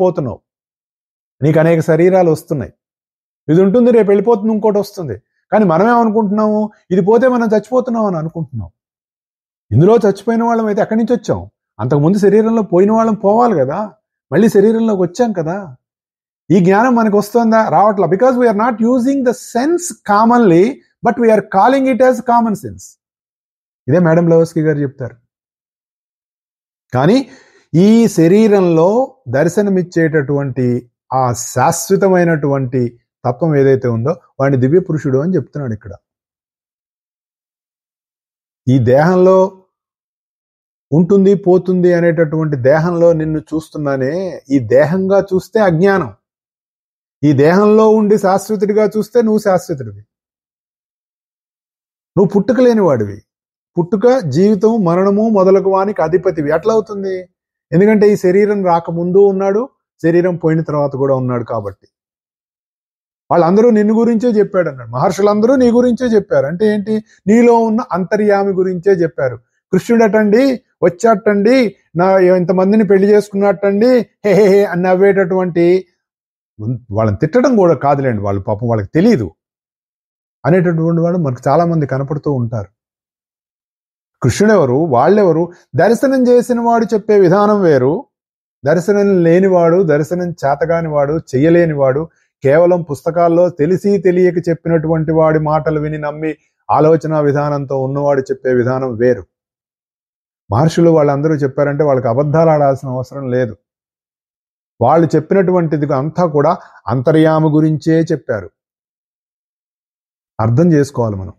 పోతున్నావు. నీకు అనేక శరీరాలు వస్తున్నాయి. ఇది ఉంటుంది, రేపు వెళ్ళిపోతుంది, ఇంకోటి వస్తుంది. కానీ మనమేమనుకుంటున్నాము? ఇది పోతే మనం చచ్చిపోతున్నాం అని అనుకుంటున్నాం. ఇందులో చచ్చిపోయిన వాళ్ళం అయితే ఎక్కడి నుంచి వచ్చాం? అంతకుముందు శరీరంలో పోయిన వాళ్ళం పోవాలి కదా, మళ్ళీ శరీరంలోకి వచ్చాం కదా. ఈ జ్ఞానం మనకు వస్తుందా? రావట్లా. Because we are not using the sense commonly, but we are calling it as common sense. ఇదే మేడం బ్లవస్కీ గారు చెప్తారు. కానీ ఈ శరీరంలో దర్శనమిచ్చేటటువంటి ఆ శాశ్వతమైనటువంటి తత్వం ఏదైతే ఉందో వాడిని దివ్య పురుషుడు అని చెప్తున్నాడు ఇక్కడ. ఈ దేహంలో ఉంటుంది పోతుంది అనేటటువంటి దేహంలో నిన్ను చూస్తున్నానే, ఈ దేహంగా చూస్తే అజ్ఞానం. ఈ దేహంలో ఉండి శాశ్వతుడిగా చూస్తే నువ్వు శాశ్వతుడివి. నువ్వు పుట్టుక లేని వాడివి. పుట్టుక, జీవితం, మరణము మొదలగు వానికి అధిపతివి. ఎట్లా అవుతుంది? ఎందుకంటే ఈ శరీరం రాకముందు ఉన్నాడు, శరీరం పోయిన తర్వాత కూడా ఉన్నాడు కాబట్టి. వాళ్ళందరూ నిన్ను గురించే చెప్పాడు అన్నాడు. మహర్షులందరూ నీ గురించే చెప్పారు. అంటే ఏంటి? నీలో ఉన్న అంతర్యామి గురించే చెప్పారు. కృష్ణుడటండి, వచ్చాటండి, నా ఇంతమందిని పెళ్లి చేసుకున్నట్టండి, హే హే హే అని నవ్వేటటువంటి, వాళ్ళని తిట్టడం కూడా కాదులేండి, వాళ్ళు పాపం వాళ్ళకి తెలియదు అనేటటువంటి వాళ్ళు మనకు చాలా మంది కనపడుతూ ఉంటారు. కృష్ణుడెవరు, వాళ్ళెవరు? దర్శనం చేసిన వాడు చెప్పే విధానం వేరు, దర్శనం లేనివాడు, దర్శనం చేతగానివాడు, చెయ్యలేనివాడు, కేవలం పుస్తకాల్లో తెలిసి తెలియక చెప్పినటువంటి వాడి మాటలు విని నమ్మి ఆలోచన విధానంతో ఉన్నవాడు చెప్పే విధానం వేరు. మహర్షులు వాళ్ళందరూ చెప్పారంటే వాళ్ళకి అబద్ధాలు ఆడాల్సిన అవసరం లేదు. వాళ్ళు చెప్పినటువంటిది అంతా కూడా అంతర్యామ గురించే చెప్పారు. అర్థం చేసుకోవాలి మనం.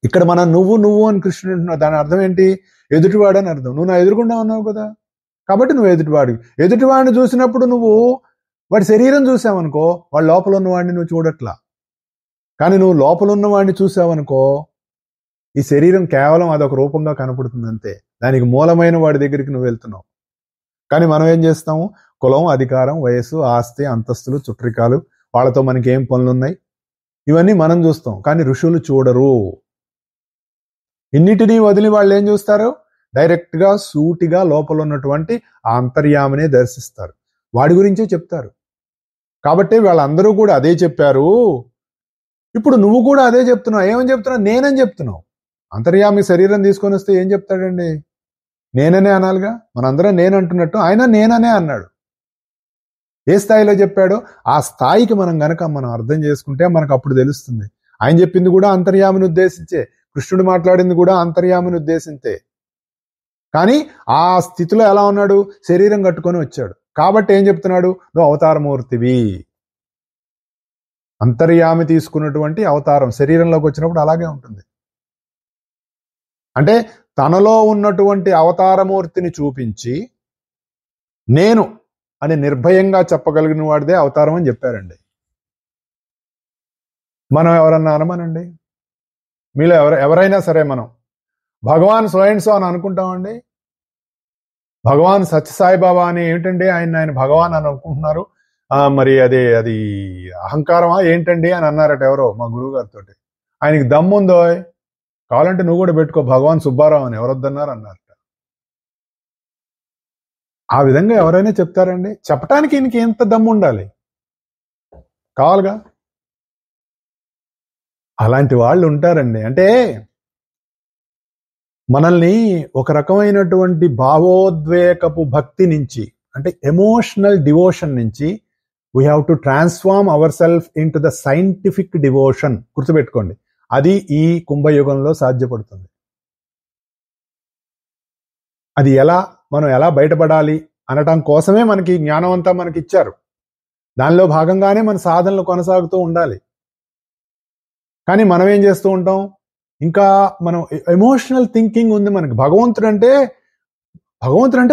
ఇక్కడ మనం నువ్వు అని కృష్ణుడు అంటున్నావు. దాని అర్థం ఏంటి? ఎదుటివాడు అని అర్థం. నువ్వు నా ఎదురుకుండా ఉన్నావు కదా, కాబట్టి నువ్వు ఎదుటివాడివి. ఎదుటివాడిని చూసినప్పుడు నువ్వు వాడి శరీరం చూసావనుకో, వాడి లోపల ఉన్నవాడిని నువ్వు చూడట్లా. కానీ నువ్వు లోపల ఉన్నవాడిని చూసావనుకో, ఈ శరీరం కేవలం అదొక రూపంగా కనపడుతుంది అంతే. దానికి మూలమైన వాడి దగ్గరికి నువ్వు వెళ్తున్నావు. కానీ మనం ఏం చేస్తాము? కులం, అధికారం, వయస్సు, ఆస్తి, అంతస్తులు, చుట్టరికాలు, వాళ్ళతో మనకి ఏం పనులున్నాయి, ఇవన్నీ మనం చూస్తాం. కానీ ఋషులు చూడరు. ఇన్నిటినీ వదిలి వాళ్ళు ఏం చూస్తారు? డైరెక్ట్ గా సూటిగా లోపల ఉన్నటువంటి ఆ అంతర్యామినే దర్శిస్తారు, వాడి గురించే చెప్తారు. కాబట్టి వాళ్ళందరూ కూడా అదే చెప్పారు. ఇప్పుడు నువ్వు కూడా అదే చెప్తున్నావు. ఏమని చెప్తున్నావు? నేనని చెప్తున్నావు. అంతర్యామి శరీరం తీసుకొని వస్తే ఏం చెప్తాడండి? నేననే అనాలిగా. మనందరం నేనంటున్నట్టు ఆయన నేననే అన్నాడు. ఏ స్థాయిలో చెప్పాడో ఆ స్థాయికి మనం అర్థం చేసుకుంటే మనకు అప్పుడు తెలుస్తుంది. ఆయన చెప్పింది కూడా అంతర్యామిని ఉద్దేశించే, కృష్ణుడు మాట్లాడింది కూడా అంతర్యామిని ఉద్దేశించే. కానీ ఆ స్థితిలో ఎలా ఉన్నాడు? శరీరం కట్టుకొని వచ్చాడు. కాబట్టి ఏం చెప్తున్నాడు? నువ్వు అవతారమూర్తివి. అంతర్యామి తీసుకున్నటువంటి అవతారం శరీరంలోకి వచ్చినప్పుడు అలాగే ఉంటుంది. అంటే తనలో ఉన్నటువంటి అవతారమూర్తిని చూపించి నేను అని నిర్భయంగా చెప్పగలిగిన వాడిదే అవతారం అని చెప్పారండి. మనం ఎవరన్నా అనమనండి, మీలో ఎవరైనా సరే మనం భగవాన్ స్వయంసో అని అనుకుంటామండి. భగవాన్ సత్యసాయిబాబా అని ఏమిటండి ఆయన భగవాన్ అని అనుకుంటున్నారు, మరి అది అహంకారమా ఏంటండి అని అన్నారట ఎవరో మా గురువు గారితో. ఆయనకి దమ్ముందో, కావాలంటే నువ్వు కూడా పెట్టుకో భగవాన్ సుబ్బారావు అని, ఎవరొద్దన్నారు అన్నారట. ఆ విధంగా ఎవరైనా చెప్తారండి? చెప్పటానికి ఈయనకి ఎంత దమ్ము ఉండాలి? కావాలిగా. అలాంటి వాళ్ళు ఉంటారండి. అంటే మనల్ని ఒక రకమైనటువంటి భావోద్వేకపు భక్తి నుంచి, అంటే ఎమోషనల్ డివోషన్ నుంచి we have to transform our self in to the scientific devotion. గుర్తుపెట్టుకోండి, అది ఈ కుంభయుగంలో సాధ్యపడుతుంది. అది మనం ఎలా బయటపడాలి అనటం కోసమే మనకి జ్ఞానం అంతా మనకి ఇచ్చారు. దానిలో భాగంగానే మన సాధనలు కొనసాగుతూ ఉండాలి. కానీ మనం ఏం చేస్తూ ఉంటాం? ఇంకా మనం ఎమోషనల్ థింకింగ్ ఉంది మనకి. భగవంతుడు అంటే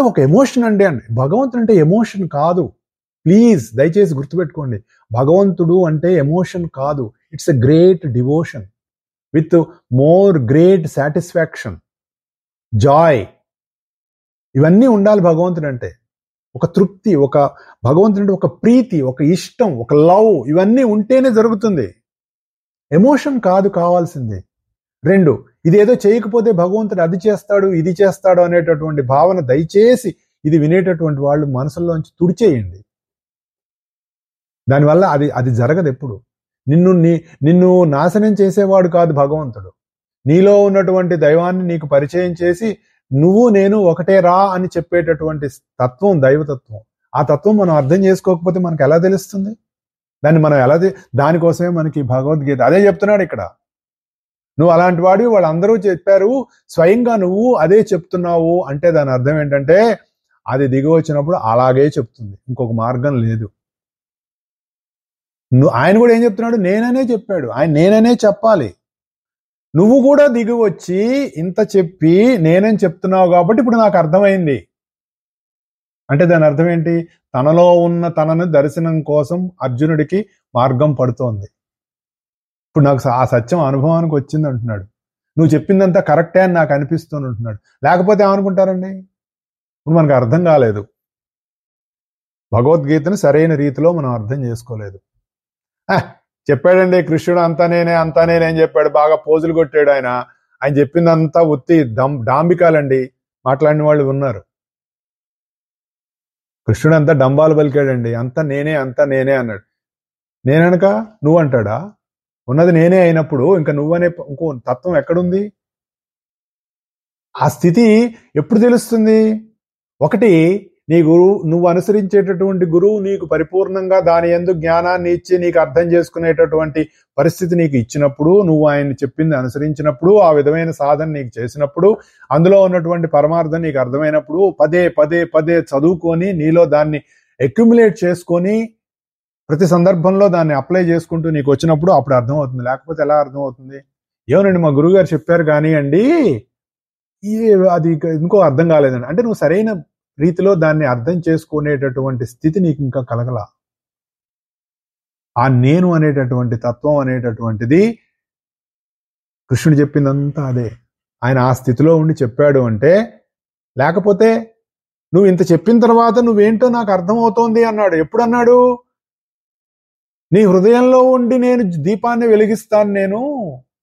ఒక ఎమోషన్ అండి. భగవంతుడు అంటే ఎమోషన్ కాదు. ప్లీజ్ దయచేసి గుర్తుపెట్టుకోండి, భగవంతుడు అంటే ఎమోషన్ కాదు. It's a great devotion with more great satisfaction, Joy. ఇవన్నీ ఉండాలి భగవంతుడు అంటే. ఒక తృప్తి, ఒక భగవంతుడు అంటే ఒక ప్రీతి, ఒక ఇష్టం, ఒక లవ్, ఇవన్నీ ఉంటేనే జరుగుతుంది. ఎమోషన్ కాదు కావాల్సింది. 2, ఇదేదో చేయకపోతే భగవంతుడు అది చేస్తాడు ఇది చేస్తాడు అనేటటువంటి భావన దయచేసి ఇది వినేటటువంటి వాళ్ళు మనసులోంచి తుడిచేయండి. దానివల్ల అది జరగదు ఎప్పుడు. నిన్ను నాశనం చేసేవాడు కాదు భగవంతుడు. నీలో ఉన్నటువంటి దైవాన్ని నీకు పరిచయం చేసి నువ్వు నేను ఒకటే రా అని చెప్పేటటువంటి తత్వం దైవతత్వం. ఆ తత్వం మనం అర్థం చేసుకోకపోతే మనకు ఎలా తెలుస్తుంది? దాన్ని మనం దానికోసమే మనకి భగవద్గీత అదే చెప్తున్నాడు ఇక్కడ. నువ్వు అలాంటి వాడివి, వాళ్ళందరూ చెప్పారు, స్వయంగా నువ్వు అదే చెప్తున్నావు అంటే దాని అర్థం ఏంటంటే అది దిగి వచ్చినప్పుడు అలాగే చెప్తుంది, ఇంకొక మార్గం లేదు. ఆయన కూడా ఏం చెప్తున్నాడు? నేననే చెప్పాడు. ఆయన నేననే చెప్పాలి. నువ్వు కూడా దిగి వచ్చి ఇంత చెప్పి నేనని చెప్తున్నావు కాబట్టి ఇప్పుడు నాకు అర్థమైంది అంటే దాని అర్థం ఏంటి? తనలో ఉన్న తనను దర్శనం కోసం అర్జునుడికి మార్గం పడుతోంది. ఇప్పుడు నాకు ఆ సత్యం అనుభవానికి వచ్చింది అంటున్నాడు. నువ్వు చెప్పిందంతా కరెక్టే అని నాకు అనిపిస్తుంది అంటున్నాడు. లేకపోతే ఏమనుకుంటారండి? ఇప్పుడు మనకు అర్థం కాలేదు, భగవద్గీతను సరైన రీతిలో మనం అర్థం చేసుకోలేదు. చెప్పాడండి కృష్ణుడు అంతా నేనే అని చెప్పాడు, బాగా పోజులు కొట్టాడు. ఆయన చెప్పిందంతా ఉత్తి డాంబికాలండి. మాట్లాడిన వాళ్ళు ఉన్నారు. కృష్ణుడు అంతా డంబాలు పలికాడండి, అంతా నేనే అన్నాడు. నేననక నువ్వు అంటాడా? ఉన్నది నేనే అయినప్పుడు ఇంకా నువ్వనే ఇంకో తత్వం ఎక్కడుంది? ఆ స్థితి ఎప్పుడు తెలుస్తుంది? ఒకటి, నీ నువ్వు అనుసరించేటటువంటి గురువు నీకు పరిపూర్ణంగా దాని యందు జ్ఞానాన్ని ఇచ్చి నీకు అర్థం చేసుకునేటటువంటి పరిస్థితి నీకు ఇచ్చినప్పుడు, నువ్వు ఆయన చెప్పింది అనుసరించినప్పుడు, ఆ విధమైన సాధన నీకు చేసినప్పుడు, అందులో ఉన్నటువంటి పరమార్థం నీకు అర్థమైనప్పుడు, పదే చదువుకొని నీలో దాన్ని అక్యుములేట్ చేసుకొని ప్రతి సందర్భంలో దాన్ని అప్లై చేసుకుంటూ నీకు వచ్చినప్పుడు అప్పుడు అర్థమవుతుంది. లేకపోతే ఎలా అర్థమవుతుంది? ఏమోనండి మా గురువు గారు చెప్పారు కానీ అండి అది ఇంకో అర్థం కాలేదండి అంటే నువ్వు సరైన రీతిలో దాన్ని అర్థం చేసుకునేటటువంటి స్థితి నీకు ఇంకా కలగల. ఆ నేను అనేటటువంటి తత్వం అనేటటువంటిది కృష్ణుడు చెప్పిందంతా అదే. ఆయన ఆ స్థితిలో ఉండి చెప్పాడు అంటే, లేకపోతే నువ్వు ఇంత చెప్పిన తర్వాత నువ్వేంటో నాకు అర్థమవుతోంది అన్నాడు. ఎప్పుడు అన్నాడు? నీ హృదయంలో ఉండి నేను దీపాన్ని వెలిగిస్తాను, నేను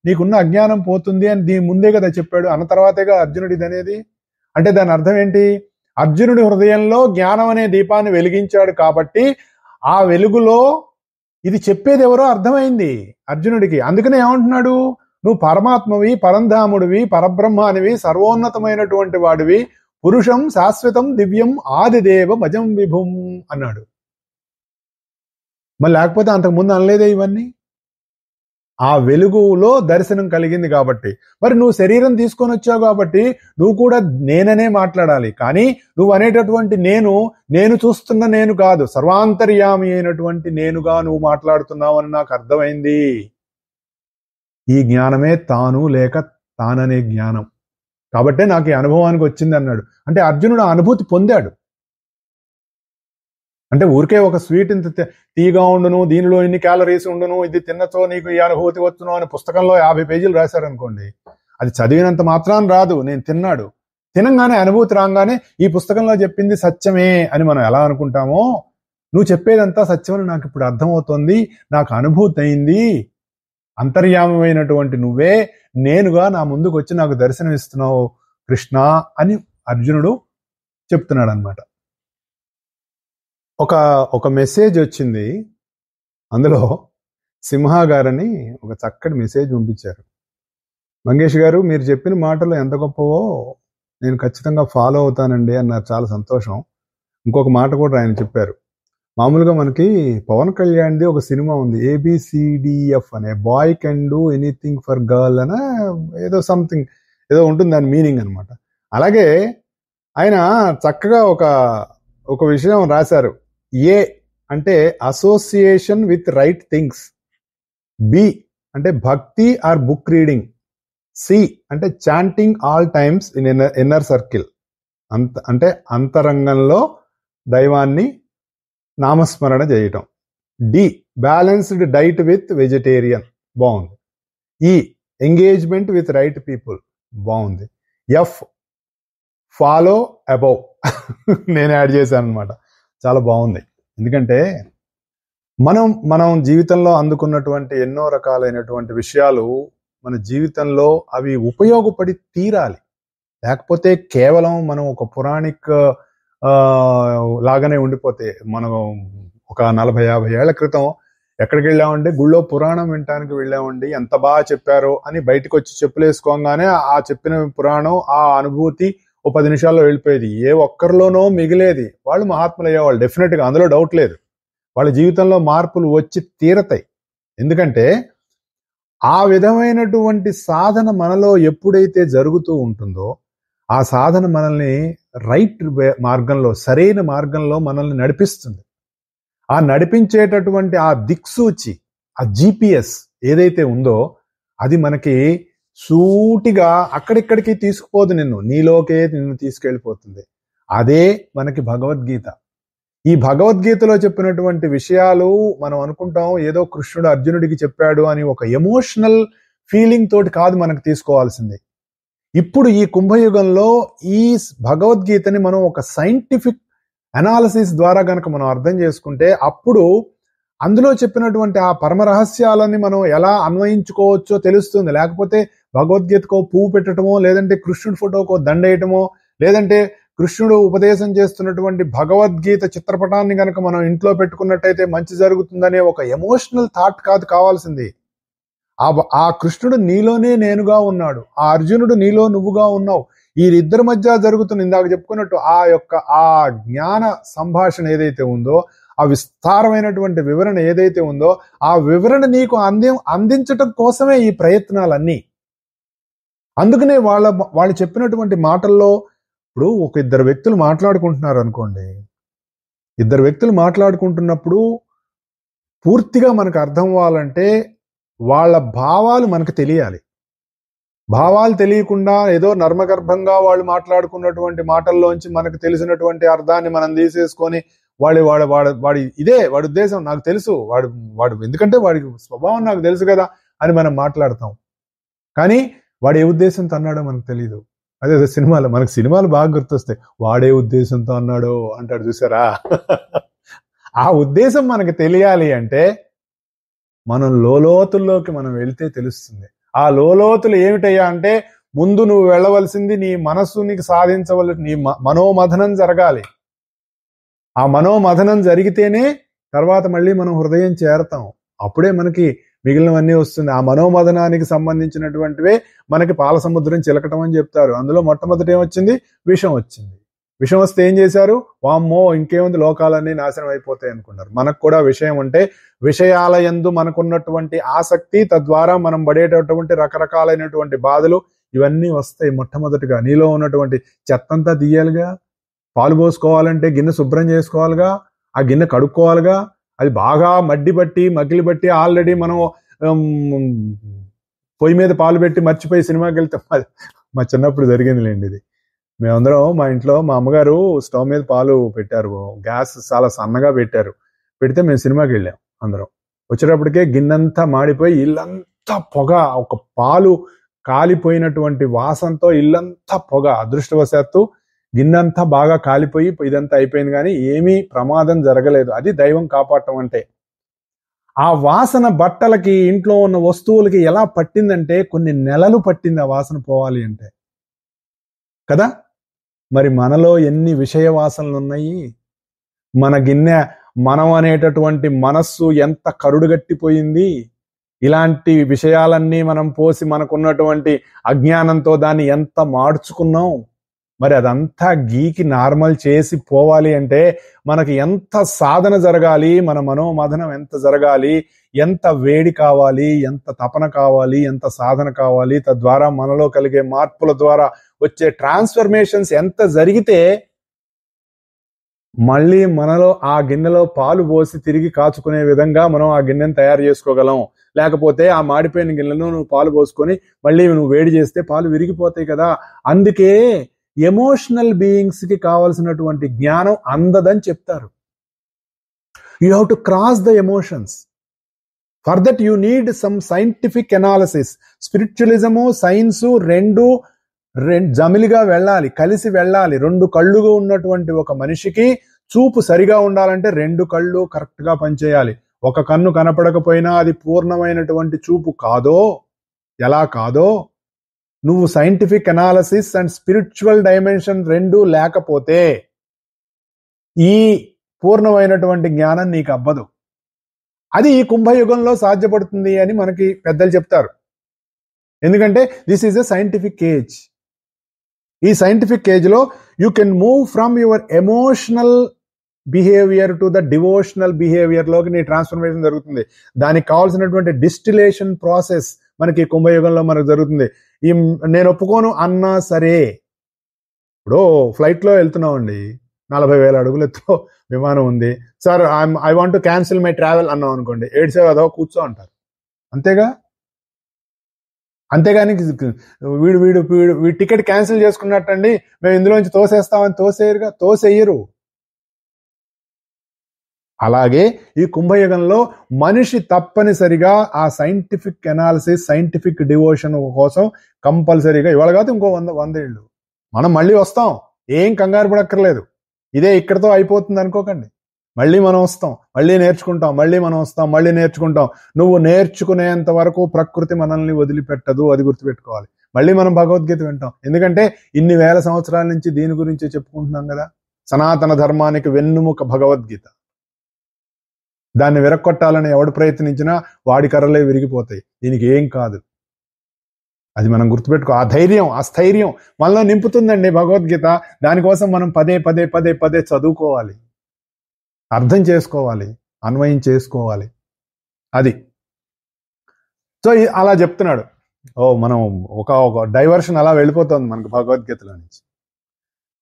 నీకున్న అజ్ఞానం పోతుంది అని దీని ముందే కదా చెప్పాడు, అన్న తర్వాతేగా అర్జునుడు ఇది అనేది. అంటే దాని అర్థం ఏంటి? అర్జునుడి హృదయంలో జ్ఞానం అనే దీపాన్ని వెలిగించాడు కాబట్టి ఆ వెలుగులో ఇది చెప్పేది ఎవరో అర్థమైంది అర్జునుడికి. అందుకనే ఏమంటున్నాడు, నువ్వు పరమాత్మవి, పరంధాముడివి, పరబ్రహ్మానివి, సర్వోన్నతమైనటువంటి వాడివి, పురుషం శాశ్వతం దివ్యం ఆదిదేవ భజం విభుం అన్నాడు. మరి లేకపోతే అంతకుముందు అనలేదే ఇవన్నీ? ఆ వెలుగులో దర్శనం కలిగింది కాబట్టి. మరి నువ్వు శరీరం తీసుకొని వచ్చావు కాబట్టి నువ్వు కూడా నేననే మాట్లాడాలి. కానీ నువ్వు అనేటటువంటి నేను చూస్తున్న నేను కాదు, సర్వాంతర్యామి అయినటువంటి నేనుగా నువ్వు మాట్లాడుతున్నావు అని నాకు అర్థమైంది. ఈ జ్ఞానమే తాను లేక తాననే జ్ఞానం కాబట్టే నాకు ఈ అనుభవానికి వచ్చింది అన్నాడు. అంటే అర్జునుడు ఆ అనుభూతి పొందాడు. అంటే ఊరికే ఒక స్వీట్ ఇంత తీగా ఉండును, దీనిలో ఇన్ని క్యాలరీస్ ఉండును, ఇది తిన్నచో నీకు ఈ అనుభూతి వచ్చును అని పుస్తకంలో 50 పేజీలు రాశారనుకోండి, అది చదివినంత మాత్రాన్ని రాదు. నేను తినంగానే అనుభూతి రాగానే ఈ పుస్తకంలో చెప్పింది సత్యమే అని మనం ఎలా అనుకుంటామో, నువ్వు చెప్పేదంతా సత్యమని నాకు ఇప్పుడు అర్థమవుతోంది, నాకు అనుభూతి అయింది, అంతర్యామైనటువంటి నువ్వే నేనుగా నా ముందుకు వచ్చి నాకు దర్శనం ఇస్తున్నావు కృష్ణ అని అర్జునుడు చెప్తున్నాడు అనమాట. ఒక మెసేజ్ వచ్చింది, అందులో సింహ గారని ఒక చక్కటి మెసేజ్ పంపించారు. మంగేష్ గారు, మీరు చెప్పిన మాటలు ఎంత గొప్పవో నేను ఖచ్చితంగా ఫాలో అవుతానండి అన్నారు. చాలా సంతోషం. ఇంకొక మాట కూడా ఆయన చెప్పారు. మామూలుగా మనకి పవన్ కళ్యాణ్ది ఒక సినిమా ఉంది, ABCDF అనే, boy can do anything for girl అనే ఏదో సంథింగ్ ఏదో ఉంటుంది దాని మీనింగ్ అనమాట. అలాగే ఆయన చక్కగా ఒక విషయం రాశారు. ఏ అంటే association with right things, B అంటే భక్తి ఆర్ బుక్ రీడింగ్, సి అంటే chanting all times in inner circle, అంటే అంతరంగంలో దైవాన్ని నామస్మరణ చేయటం, D balanced diet with vegetarian, బాగుంది, E engagement with right people, బాగుంది, ఎఫ్ ఫాలో అబౌవ్ నేను యాడ్ చేశాను అనమాట. చాలా బాగుంది. ఎందుకంటే మనం జీవితంలో అందుకున్నటువంటి ఎన్నో రకాలైనటువంటి విషయాలు మన జీవితంలో అవి ఉపయోగపడి తీరాలి. లేకపోతే కేవలం మనం ఒక పురాణిక్ లాగానే ఉండిపోతే, మనం ఒక 40-50 ఏళ్ల క్రితం ఎక్కడికి వెళ్ళామంటే గుళ్ళో పురాణం వినటానికి వెళ్ళామండి, ఎంత బాగా చెప్పారో అని బయటకు వచ్చి చెప్పులేసుకోగానే ఆ చెప్పిన పురాణం ఆ అనుభూతి 10 నిమిషాల్లో వెళ్ళిపోయేది. ఏ ఒక్కరిలోనో మిగిలేది. వాళ్ళు మహాత్ములు అయ్యేవాళ్ళు డెఫినెట్ గా, అందులో డౌట్ లేదు. వాళ్ళ జీవితంలో మార్పులు వచ్చి తీరతాయి. ఎందుకంటే ఆ విధమైనటువంటి సాధన మనలో ఎప్పుడైతే జరుగుతూ ఉంటుందో ఆ సాధన మనల్ని రైట్ మార్గంలో, సరైన మార్గంలో మనల్ని నడిపిస్తుంది. ఆ నడిపించేటటువంటి ఆ దిక్సూచి, ఆ GPS ఏదైతే ఉందో అది మనకి సూటిగా అక్కడిక్కడికి తీసుకుపోదు, నీలోకే నిన్ను తీసుకెళ్ళిపోతుంది. అదే మనకి భగవద్గీత. ఈ భగవద్గీతలో చెప్పినటువంటి విషయాలు మనం అనుకుంటాం ఏదో కృష్ణుడు అర్జునుడికి చెప్పాడు అని ఒక ఎమోషనల్ ఫీలింగ్ తోటి కాదు మనకు తీసుకోవాల్సింది. ఇప్పుడు ఈ కుంభయుగంలో ఈ భగవద్గీతని మనం ఒక సైంటిఫిక్ అనాలిసిస్ ద్వారా గనక మనం అర్థం చేసుకుంటే అప్పుడు అందులో చెప్పినటువంటి ఆ పరమ రహస్యాలని మనం ఎలా అన్వయించుకోవచ్చో తెలుస్తుంది. లేకపోతే భగవద్గీతకో పువ్వు పెట్టడమో, లేదంటే కృష్ణుడి ఫోటోకో దండేయటమో, లేదంటే కృష్ణుడు ఉపదేశం చేస్తున్నటువంటి భగవద్గీత చిత్రపటాన్ని గనక మనం ఇంట్లో పెట్టుకున్నట్టయితే మంచి జరుగుతుందనే ఒక ఎమోషనల్ థాట్ కాదు కావాల్సింది. ఆ కృష్ణుడు నీలోనే నేనుగా ఉన్నాడు, ఆ అర్జునుడు నీలో నువ్వుగా ఉన్నావు. ఈ ఇద్దరి మధ్య జరుగుతున్న, ఇందాక చెప్పుకున్నట్టు ఆ జ్ఞాన సంభాషణ ఏదైతే ఉందో, ఆ విస్తారమైనటువంటి వివరణ ఏదైతే ఉందో, ఆ వివరణ నీకు అందించటం కోసమే ఈ ప్రయత్నాలన్నీ. అందుకనే వాళ్ళు చెప్పినటువంటి మాటల్లో, ఇప్పుడు ఒక ఇద్దరు వ్యక్తులు మాట్లాడుకుంటున్నారు అనుకోండి, ఇద్దరు వ్యక్తులు మాట్లాడుకుంటున్నప్పుడు పూర్తిగా మనకు అర్థం అవ్వాలంటే వాళ్ళ భావాలు మనకు తెలియాలి. భావాలు తెలియకుండా ఏదో నర్మగర్భంగా వాళ్ళు మాట్లాడుకున్నటువంటి మాటల్లోంచి మనకు తెలిసినటువంటి అర్థాన్ని మనం తీసేసుకొని వాడి ఇదే వాడి ఉద్దేశం నాకు తెలుసు, వాడు ఎందుకంటే వాడి స్వభావం నాకు తెలుసు కదా అని మనం మాట్లాడతాం. కానీ వాడు ఏ ఉద్దేశంతో అన్నాడో మనకు తెలియదు. అదే మనకు సినిమాలు బాగా గుర్తొస్తాయి. వాడే ఉద్దేశంతో అన్నాడో అంటాడు చూసారా. ఆ ఉద్దేశం మనకు తెలియాలి అంటే మనం లోతుల్లోకి మనం వెళ్తే తెలుస్తుంది. ఆ లోతులు ఏమిటయ్యా అంటే, ముందు నువ్వు వెళ్ళవలసింది నీ మనస్సునికి సాధించవలసి నీ మనోమథనం జరగాలి. ఆ మనోమథనం జరిగితేనే తర్వాత మళ్ళీ మనం హృదయం చేరతాం. అప్పుడే మనకి మిగిలినవన్నీ వస్తుంది. ఆ మనోమథనానికి సంబంధించినటువంటివే మనకి పాల సముద్రం చిలకటం అని చెప్తారు. అందులో మొట్టమొదటి ఏమొచ్చింది? విషం వచ్చింది. విషం వస్తే ఏం చేశారు? వామ్మో ఇంకేముంది, లోకాలన్నీ నాశనం అయిపోతాయి అనుకున్నారు. మనకు కూడా విషయం అంటే విషయాల యందు మనకున్నటువంటి ఆసక్తి, తద్వారా మనం పడేటటువంటి రకరకాలైనటువంటి బాధలు ఇవన్నీ వస్తాయి. మొట్టమొదటిగా నీలో ఉన్నటువంటి చెత్తంతా తీయాలిగా. పాలు పోసుకోవాలంటే గిన్నె శుభ్రం చేసుకోవాలిగా, ఆ గిన్నె కడుక్కోవాలిగా, అది బాగా మడ్డి బట్టి మగిలి బట్టి ఆల్రెడీ మనం పొయ్యి మీద పాలు పెట్టి మర్చిపోయి సినిమాకి వెళ్తాం. మా చిన్నప్పుడు జరిగిందిలేండి ఇది. మేమందరం మా ఇంట్లో మా అమ్మగారు స్టవ్ మీద పాలు పెట్టారు, గ్యాస్ చాలా సన్నగా పెట్టారు. పెడితే మేము సినిమాకి వెళ్ళాం. అందరం వచ్చేటప్పటికే గిన్నెంతా మాడిపోయి ఇల్లంతా పొగ, ఒక పాలు కాలిపోయినటువంటి వాసనతో ఇల్లంతా పొగ. అదృష్టవశాత్తు గిన్నెంతా బాగా కాలిపోయి ఇదంతా అయిపోయింది, కానీ ఏమీ ప్రమాదం జరగలేదు. అది దైవం కాపాడటం అంటే. ఆ వాసన బట్టలకి, ఇంట్లో ఉన్న వస్తువులకి ఎలా పట్టిందంటే కొన్ని నెలలు పట్టింది ఆ వాసన పోవాలి అంటే కదా. మరి మనలో ఎన్ని విషయ వాసనలు ఉన్నాయి. మన గిన్నె, మనం అనేటటువంటి మనస్సు ఎంత కరుడుగట్టిపోయింది. ఇలాంటి విషయాలన్నీ మనం పోసి మనకున్నటువంటి అజ్ఞానంతో దాన్ని ఎంత మార్చుకున్నాం. మరి అదంతా గీకి నార్మల్ చేసి పోవాలి అంటే మనకి ఎంత సాధన జరగాలి, మన మనోమథనం ఎంత జరగాలి, ఎంత వేడి కావాలి, ఎంత తపన కావాలి, ఎంత సాధన కావాలి. తద్వారా మనలో కలిగే మార్పుల ద్వారా వచ్చే ట్రాన్స్ఫర్మేషన్స్ ఎంత జరిగితే మళ్ళీ మనలో ఆ గిన్నెలో పాలు పోసి తిరిగి కాచుకునే విధంగా మనం ఆ గిన్నెను తయారు చేసుకోగలం. లేకపోతే ఆ మాడిపోయిన గిన్నెలో నువ్వు పాలు పోసుకొని మళ్ళీ నువ్వు వేడి చేస్తే పాలు విరిగిపోతాయి కదా. అందుకే ఎమోషనల్ బీయింగ్స్ కి కావలసినటువంటి జ్ఞానం అందదని చెప్తారు. You have to cross the emotions. For that you need some scientific analysis. Spiritualism science రెండు జమిలిగా వెళ్ళాలి, కలిసి వెళ్ళాలి. రెండు కళ్ళుగా ఉన్నటువంటి ఒక మనిషికి చూపు సరిగా ఉండాలంటే రెండు కళ్ళు కరెక్ట్ గా పనిచేయాలి. ఒక కన్ను కనపడకపోయినా అది పూర్ణమైనటువంటి చూపు కాదో, ఎలా కాదో, నువ్వు scientific analysis and spiritual dimension రెండు లేకపోతే ఈ పూర్ణమైనటువంటి జ్ఞానం నీకు అవ్వదు. అది ఈ కుంభయుగంలో సాధ్యపడుతుంది అని మనకి పెద్దలు చెప్తారు. ఎందుకంటే this is a scientific age. ఈ సైంటిఫిక్ ఏజ్ లో you can move from your emotional behaviour to the devotional behaviour లోకి నీ ట్రాన్స్ఫర్మేషన్ జరుగుతుంది. దానికి కావాల్సినటువంటి డిస్టిలేషన్ ప్రాసెస్ మనకి కుంభయుగంలో మనకు జరుగుతుంది. ఈ నేను ఒప్పుకోను అన్నా సరే, ఇప్పుడు ఫ్లైట్ లో వెళ్తున్నామండి, 40,000 అడుగులు ఎత్తులో విమానం ఉంది, sir I want to cancel my travel అన్నాం అనుకోండి, ఏడ్సే అదో కూర్చో అంటారు. అంతేగా. అంతేగాని వీడు టికెట్ క్యాన్సిల్ చేసుకున్నట్టండి మేము ఇందులోంచి తోసేస్తామని తోసేయరు. అలాగే ఈ కుంభయుగంలో మనిషి తప్పనిసరిగా ఆ సైంటిఫిక్ అనాలిసిస్, సైంటిఫిక్ డివోషన్ కోసం కంపల్సరీగా, ఇవాళ కాదు ఇంకో 100 ఏళ్ళు మనం మళ్ళీ వస్తాం. ఏం కంగారు పడక్కర్లేదు. ఇదే ఇక్కడతో అయిపోతుంది అనుకోకండి. మళ్ళీ మనం వస్తాం, మళ్ళీ నేర్చుకుంటాం, మళ్ళీ మనం వస్తాం, మళ్ళీ నేర్చుకుంటాం. నువ్వు నేర్చుకునేంత వరకు ప్రకృతి మనల్ని వదిలిపెట్టదు, అది గుర్తుపెట్టుకోవాలి. మళ్ళీ మనం భగవద్గీత వింటాం. ఎందుకంటే ఇన్ని వేల సంవత్సరాల నుంచి దీని గురించి చెప్పుకుంటున్నాం కదా. సనాతన ధర్మానికి వెన్నుముక భగవద్గీత. దాన్ని విరక్కొట్టాలని ఎవడు ప్రయత్నించినా వాడి కర్రలే విరిగిపోతాయి. దీనికి ఏం కాదు. అది మనం గుర్తుపెట్టుకో. ఆ ధైర్యం, ఆ స్థైర్యం మనలో నింపుతుందండి భగవద్గీత. దానికోసం మనం పదే పదే పదే పదే చదువుకోవాలి, అర్థం చేసుకోవాలి, అన్వయం చేసుకోవాలి. అది. సో అలా చెప్తున్నాడు. మనం ఒక డైవర్షన్ అలా వెళ్ళిపోతుంది మనకు భగవద్గీతలో నుంచి.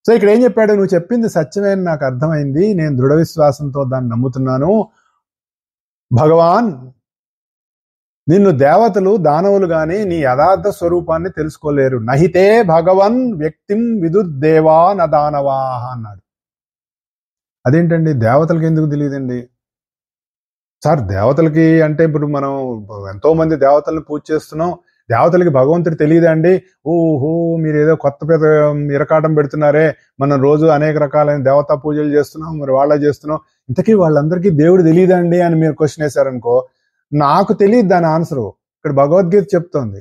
సో ఇక్కడ ఏం చెప్పాడు? నువ్వు చెప్పింది సత్యమే అని నాకు అర్థమైంది, నేను దృఢ విశ్వాసంతో దాన్ని నమ్ముతున్నాను. భగవాన్, నిన్ను దేవతలు దానవులు గాని నీ యథార్థ స్వరూపాన్ని తెలుసుకోలేరు. నహితే భగవన్ వ్యక్తిం విదుర్దేవా న దానవాహ అన్నాడు. అదేంటండి, దేవతలకి ఎందుకు తెలియదండి? సార్ దేవతలకి అంటే ఇప్పుడు మనం ఎంతో మంది దేవతల్ని పూజ చేస్తున్నాం, దేవతలకి భగవంతుడు తెలియదండి. ఓహో, మీరు ఏదో కొత్త పెద్ద ఇరకాటం పెడుతున్నారే, మనం రోజు అనేక రకాలైన దేవతా పూజలు చేస్తున్నాం, మరి వాళ్ళ చేస్తున్నాం, ఇంతకీ వాళ్ళందరికీ దేవుడు తెలియదండి అని మీరు క్వశ్చన్ వేశారనుకో, నాకు తెలియదు దాని ఆన్సరు. ఇక్కడ భగవద్గీత చెప్తోంది.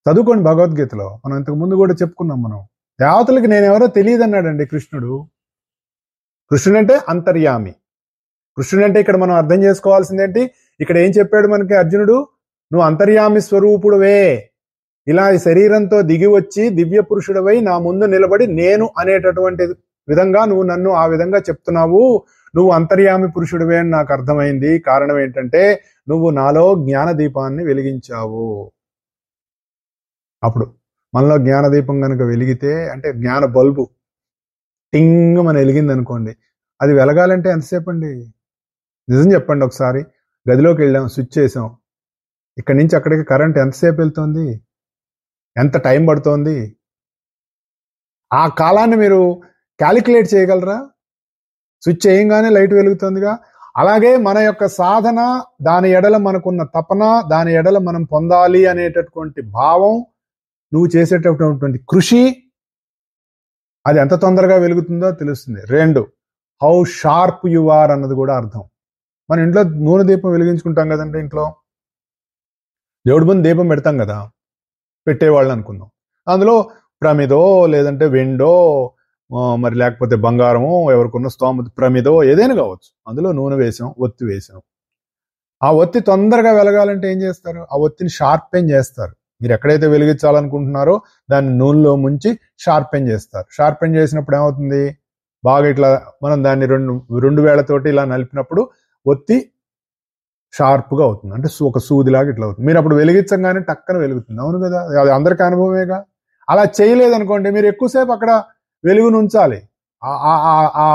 చదువుకోండి భగవద్గీతలో. మనం ఇంతకు ముందు కూడా చెప్పుకున్నాం. మనం దేవతలకి నేనెవరో తెలియదు అన్నాడండి కృష్ణుడు. కృష్ణుడు అంటే అంతర్యామి. కృష్ణుడు అంటే ఇక్కడ మనం అర్థం చేసుకోవాల్సిందేంటి? ఇక్కడ ఏం చెప్పాడు మనకి అర్జునుడు? నువ్వు అంతర్యామి స్వరూపుడువే, ఇలా ఈ శరీరంతో దిగి వచ్చి దివ్య పురుషుడివై నా ముందు నిలబడి నేను అనేటటువంటి విధంగా నువ్వు నన్ను ఆ విధంగా చెప్తున్నావు. నువ్వు అంతర్యామి పురుషుడివే అని నాకు అర్థమైంది. కారణం ఏంటంటే నువ్వు నాలో జ్ఞాన దీపాన్ని వెలిగించావు. అప్పుడు మనలో జ్ఞానదీపం కనుక వెలిగితే, అంటే జ్ఞాన బల్బు టింగ్ మన వెలిగింది అనుకోండి, అది వెలగాలంటే ఎంతసేపు అండి? నిజం చెప్పండి ఒకసారి. గదిలోకి వెళ్ళాం, స్విచ్ చేసాం, ఇక్కడి నుంచి అక్కడికి కరెంట్ ఎంతసేపు వెళ్తుంది? ఎంత టైం పడుతోంది? ఆ కాలాన్ని మీరు క్యాలిక్యులేట్ చేయగలరా? స్విచ్ చేయగానే లైట్ వెలుగుతుందిగా. అలాగే మన యొక్క సాధన, దాని ఎడల మనకున్న తపన, దాని ఎడల మనం పొందాలి అనేటటువంటి భావం, నువ్వు చేసేటటువంటి కృషి, అది ఎంత తొందరగా వెలుగుతుందో తెలుస్తుంది. 2, హౌ షార్ప్ యు ఆర్ అన్నది కూడా అర్థం. మన ఇంట్లో నూనె దీపం వెలిగించుకుంటాం కదండి. ఇంట్లో దేవుడి ముందు దీపం పెడతాం కదా, పెట్టేవాళ్ళు అనుకుందాం. అందులో ప్రమిదో లేదంటే వెండో మరి లేకపోతే బంగారమో, ఎవరికున్న స్తోమత ప్రమిదో ఏదైనా కావచ్చు, అందులో నూనె వేసాం, ఒత్తి వేసాం. ఆ ఒత్తి తొందరగా వెలగాలంటే ఏం చేస్తారు? ఆ ఒత్తిని షార్పెన్ చేస్తారు. మీరు ఎక్కడైతే వెలిగించాలనుకుంటున్నారో దాన్ని నూనెలో ముంచి షార్పెన్ చేస్తారు. షార్పెన్ చేసినప్పుడు ఏమవుతుంది? బాగా ఇట్లా మనం దాన్ని రెండు వేళ్లతోటి ఇలా నలిపినప్పుడు ఒత్తి షార్ప్గా అవుతుంది. అంటే ఒక సూదిలాగా ఇట్లా అవుతుంది. మీరు అప్పుడు వెలిగించగానే టక్కన వెలుగుతుంది. అవును కదా, అది అందరికీ అనుభవమేగా. అలా చేయలేదనుకోండి, మీరు ఎక్కువసేపు అక్కడ వెలుగును ఉంచాలి. ఆ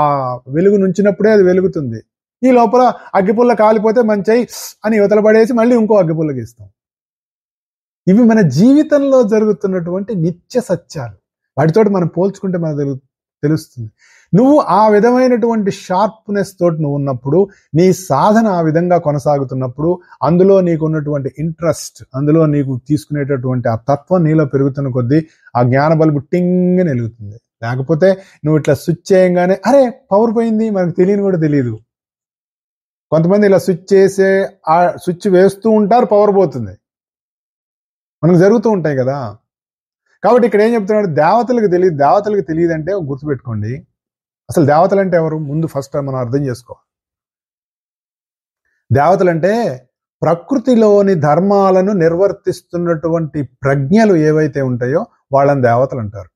వెలుగు నుంచినప్పుడే అది వెలుగుతుంది. ఈ లోపల అగ్గిపుల్ల కాలిపోతే మంచి అని యువతల పడేసి మళ్ళీ ఇంకో అగ్గిపుల్లకి ఇస్తాం. ఇవి మన జీవితంలో జరుగుతున్నటువంటి నిత్య సత్యాలు. వాటితోటి మనం పోల్చుకుంటే మనకు తెలుస్తుంది. నువ్వు ఆ విధమైనటువంటి షార్ప్నెస్ తోటి నువ్వు ఉన్నప్పుడు, నీ సాధన ఆ విధంగా కొనసాగుతున్నప్పుడు, అందులో నీకున్నటువంటి ఇంట్రెస్ట్, అందులో నీకు తీసుకునేటటువంటి ఆ తత్వం నీలో పెరుగుతున్న కొద్దీ ఆ జ్ఞాన బల్బు టింగ్ అని వెలుగుతుంది. లేకపోతే నువ్వు ఇట్లా స్విచ్ చేయగానే అరే పవర్ పోయింది, మనకు తెలియని కూడా తెలియదు. కొంతమంది ఇలా స్విచ్ చేసే ఆ స్విచ్ వేస్తూ ఉంటారు, పవర్ పోతుంది. మనకు జరుగుతూ ఉంటాయి కదా. కాబట్టి ఇక్కడ ఏం చెప్తున్నాడు? దేవతలకు తెలియదు. దేవతలకు తెలియదు అంటే గుర్తుపెట్టుకోండి, అసలు దేవతలు అంటే ఎవరు? ముందు ఫస్ట్ మనం అర్థం చేసుకోవాలి. దేవతలంటే ప్రకృతిలోని ధర్మాలను నిర్వర్తిస్తున్నటువంటి ప్రజ్ఞలు ఏవైతే ఉంటాయో వాళ్ళని దేవతలు అంటారు.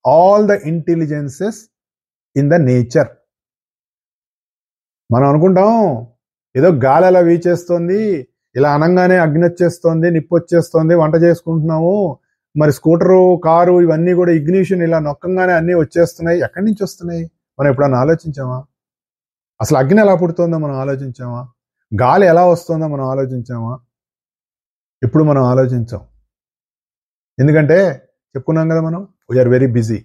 All the intelligences in the nature. మనం అనుకుంటాం ఏదో గాలి అలా వీచేస్తోంది, ఇలా అనగానే అగ్ని వచ్చేస్తోంది, నిప్పు వచ్చేస్తోంది, వంట చేసుకుంటున్నాము, మరి స్కూటరు, కారు ఇవన్నీ కూడా ఇగ్నిషన్ ఇలా నొక్కంగానే అన్నీ వచ్చేస్తున్నాయి. ఎక్కడి నుంచి వస్తున్నాయి? మనం ఎప్పుడన్నా ఆలోచించామా? అసలు అగ్ని ఎలా పుడుతుందో మనం ఆలోచించామా? గాలి ఎలా వస్తుందో మనం ఆలోచించామా? ఇప్పుడు మనం ఆలోచించాం. ఎందుకంటే చెప్పుకున్నాం కదా, మనం వీఆర్ వెరీ బిజీ.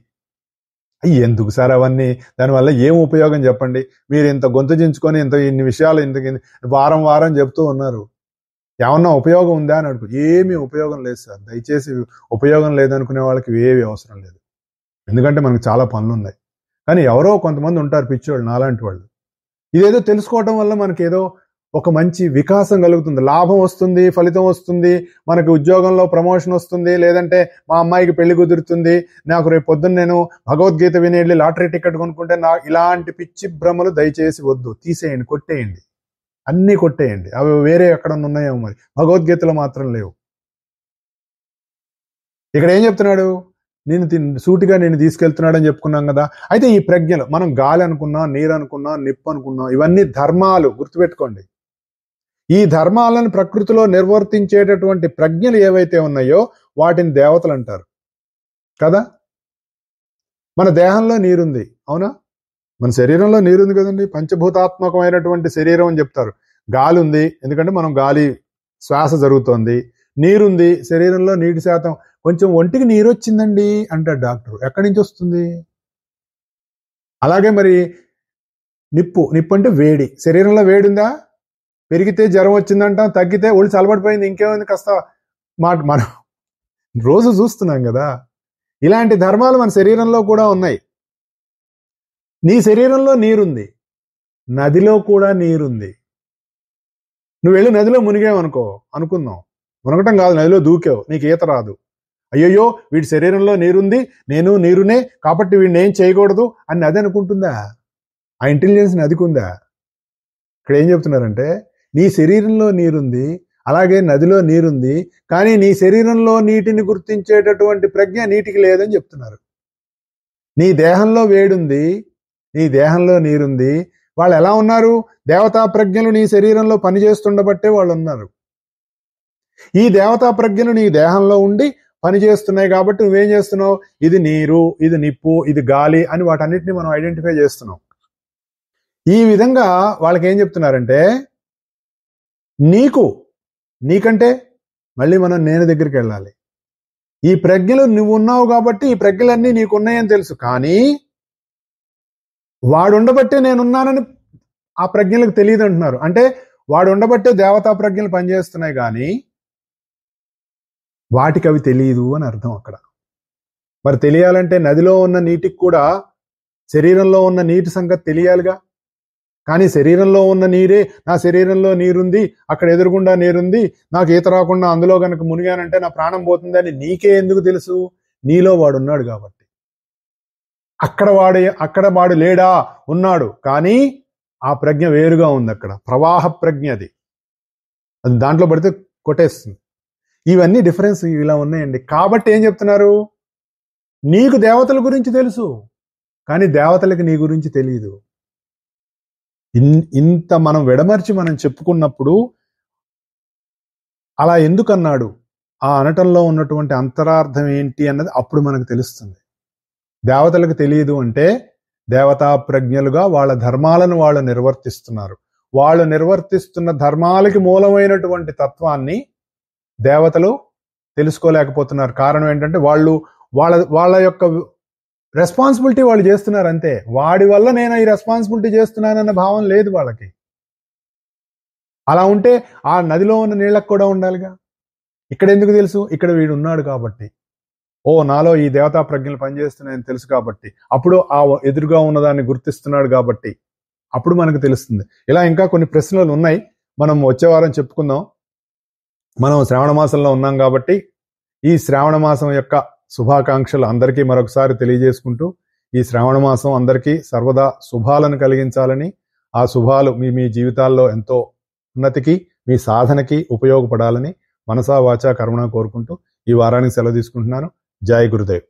ఎందుకు సార్ అవన్నీ? దానివల్ల ఏం ఉపయోగం చెప్పండి? మీరు ఇంత గొంతు చించుకొని ఇన్ని విషయాలు వారం వారం చెప్తూ ఉన్నారు, ఏమన్నా ఉపయోగం ఉందా అని అడుగు. ఏమీ ఉపయోగం లేదు సార్. దయచేసి ఉపయోగం లేదనుకునే వాళ్ళకి ఏవి అవసరం లేదు. ఎందుకంటే మనకు చాలా పనులు ఉన్నాయి. కానీ ఎవరో కొంతమంది ఉంటారు పిచ్చోళ్ళు, నాలాంటి వాళ్ళు. ఇదేదో తెలుసుకోవటం వల్ల మనకేదో ఒక మంచి వికాసం కలుగుతుంది, లాభం వస్తుంది, ఫలితం వస్తుంది, మనకి ఉద్యోగంలో ప్రమోషన్ వస్తుంది, లేదంటే మా అమ్మాయికి పెళ్లి కుదురుతుంది, నాకు రేపు పొద్దున్న నేను భగవద్గీత విని వెళ్ళి లాటరీ టికెట్ కొనుక్కుంటే ఇలాంటి పిచ్చి భ్రమలు దయచేసి వద్దు. తీసేయండి, కొట్టేయండి, అన్నీ కొట్టేయండి. అవి వేరే ఎక్కడన్నా ఉన్నాయేమో, మరి భగవద్గీతలో మాత్రం లేవు. ఇక్కడ ఏం చెప్తున్నాడు? సూటిగా నేను తీసుకెళ్తున్నాడు అని చెప్పుకున్నాం కదా. అయితే ఈ ప్రజ్ఞలు, మనం గాలి అనుకున్నా, నీరు అనుకున్నా, నిప్పు అనుకున్నా, ఇవన్నీ ధర్మాలు. గుర్తుపెట్టుకోండి, ఈ ధర్మాలను ప్రకృతిలో నిర్వర్తించేటటువంటి ప్రజ్ఞలు ఏవైతే ఉన్నాయో వాటిని దేవతలు అంటారు కదా. మన దేహంలో నీరుంది, అవునా? మన శరీరంలో నీరుంది కదండి. పంచభూతాత్మకమైనటువంటి శరీరం అని చెప్తారు. గాలి ఉంది, ఎందుకంటే మనం గాలి శ్వాస జరుగుతోంది. నీరుంది, శరీరంలో నీటి శాతం కొంచెం, ఒంటికి నీరు వచ్చిందండి అంటాడు డాక్టర్. ఎక్కడి నుంచి వస్తుంది? అలాగే మరి నిప్పు అంటే వేడి. శరీరంలో వేడి ఉందా? పెరిగితే జ్వరం వచ్చిందంట, తగ్గితే ఒళ్ళు చల్లబడిపోయింది, ఇంకేమైంది కాస్త మనం రోజు చూస్తున్నాం కదా. ఇలాంటి ధర్మాలు మన శరీరంలో కూడా ఉన్నాయి. నీ శరీరంలో నీరుంది, నదిలో కూడా నీరుంది. నువ్వు వెళ్ళి నదిలో మునిగావనుకుందాం, మునగటం కాదు, నదిలో దూకావు, నీకు ఈత రాదు. అయ్యయ్యో వీడి శరీరంలో నీరుంది, నేను నీరునే కాబట్టి వీడిని ఏం చేయకూడదు అని నది అనుకుంటుందా? ఆ ఇంటెలిజెన్స్ నదికి ఉందా? ఇక్కడ ఏం చెప్తున్నారంటే, నీ శరీరంలో నీరుంది, అలాగే నదిలో నీరుంది, కానీ నీ శరీరంలో నీటిని గుర్తించేటటువంటి ప్రజ్ఞ నీటికి లేదని చెప్తున్నారు. నీ దేహంలో వేడుంది, నీ దేహంలో నీరుంది. వాళ్ళు ఎలా ఉన్నారు? దేవతా ప్రజ్ఞలు నీ శరీరంలో పనిచేస్తుండబట్టే వాళ్ళు ఉన్నారు. ఈ దేవతా ప్రజ్ఞలు నీ దేహంలో ఉండి పనిచేస్తున్నాయి కాబట్టి నువ్వేం చేస్తున్నావు? ఇది నీరు, ఇది నిప్పు, ఇది గాలి అని వాటన్నిటిని మనం ఐడెంటిఫై చేస్తున్నాం. ఈ విధంగా వాళ్ళకి ఏం చెప్తున్నారంటే, నీకంటే మళ్ళీ మనం నేను దగ్గరికి వెళ్ళాలి. ఈ ప్రజ్ఞలు నువ్వు ఉన్నావు కాబట్టి ఈ ప్రజ్ఞలన్నీ నీకున్నాయని తెలుసు, కానీ వాడు ఉండబట్టే నేనున్నానని ఆ ప్రజ్ఞలకు తెలియదు అంటున్నారు. అంటే వాడు ఉండబట్టే దేవతా ప్రజ్ఞలు పనిచేస్తున్నాయి, కానీ వాటికి అవి తెలియదు అని అర్థం అక్కడ. మరి తెలియాలంటే నదిలో ఉన్న నీటికి కూడా శరీరంలో ఉన్న నీటి సంగతి తెలియాలిగా. కానీ శరీరంలో ఉన్న నీరే, నా శరీరంలో నీరుంది, అక్కడ ఎదురుగుండా నీరుంది, నాకు ఈత రాకుండా అందులో కనుక మునిగానంటే నా ప్రాణం పోతుందని నీకే ఎందుకు తెలుసు? నీలో వాడు ఉన్నాడు కాబట్టి. అక్కడ వాడు లేడా? ఉన్నాడు, కానీ ఆ ప్రజ్ఞ వేరుగా ఉంది. అక్కడ ప్రవాహ ప్రజ్ఞ, అది దాంట్లో పడితే కొట్టేస్తుంది. ఇవన్నీ డిఫరెన్స్ ఇలా ఉన్నాయండి. కాబట్టి ఏం చెప్తున్నారు? నీకు దేవతల గురించి తెలుసు, కానీ దేవతలకి నీ గురించి తెలియదు. ఇంత మనం విడమర్చి మనం చెప్పుకున్నప్పుడు అలా ఎందుకన్నాడు, ఆ అనటంలో ఉన్నటువంటి అంతరార్థం ఏంటి అన్నది అప్పుడు మనకు తెలుస్తుంది. దేవతలకు తెలియదు అంటే దేవతా ప్రజ్ఞలుగా వాళ్ళ ధర్మాలను వాళ్ళు నిర్వర్తిస్తున్నారు. వాళ్ళు నిర్వర్తిస్తున్న ధర్మాలకి మూలమైనటువంటి తత్వాన్ని దేవతలు తెలుసుకోలేకపోతున్నారు. కారణం ఏంటంటే వాళ్ళ యొక్క రెస్పాన్సిబిలిటీ వాళ్ళు చేస్తున్నారు అంతే. వాడి వల్ల నేను ఈ రెస్పాన్సిబిలిటీ చేస్తున్నానన్న భావం లేదు వాళ్ళకి. అలా ఉంటే ఆ నదిలో ఉన్న నీళ్ళకు కూడా ఉండాలిగా. ఇక్కడ ఎందుకు తెలుసు? ఇక్కడ వీడు ఉన్నాడు కాబట్టి. నాలో ఈ దేవతా ప్రజ్ఞలు పనిచేస్తున్నాయని తెలుసు కాబట్టి, అప్పుడు ఆ ఎదురుగా ఉన్నదాన్ని గుర్తిస్తున్నాడు కాబట్టి అప్పుడు మనకు తెలుస్తుంది. ఇలా ఇంకా కొన్ని ప్రశ్నలు ఉన్నాయి, మనం వచ్చే వారం చెప్పుకుందాం. మనం శ్రావణ మాసంలో ఉన్నాం కాబట్టి ఈ శ్రావణ మాసం యొక్క శుభాకాంక్షలు అందరికీ మరొకసారి తెలియజేసుకుంటూ, ఈ శ్రావణ మాసం అందరికీ సర్వదా శుభాలను కలిగించాలని, ఆ శుభాలు మీ జీవితాల్లో ఎంతో ఉన్నతికి, మీ సాధనకి ఉపయోగపడాలని మనసా వాచా కర్మణ కోరుకుంటూ ఈ వారానికి సెలవు తీసుకుంటున్నాను. జై గురుదేవ్.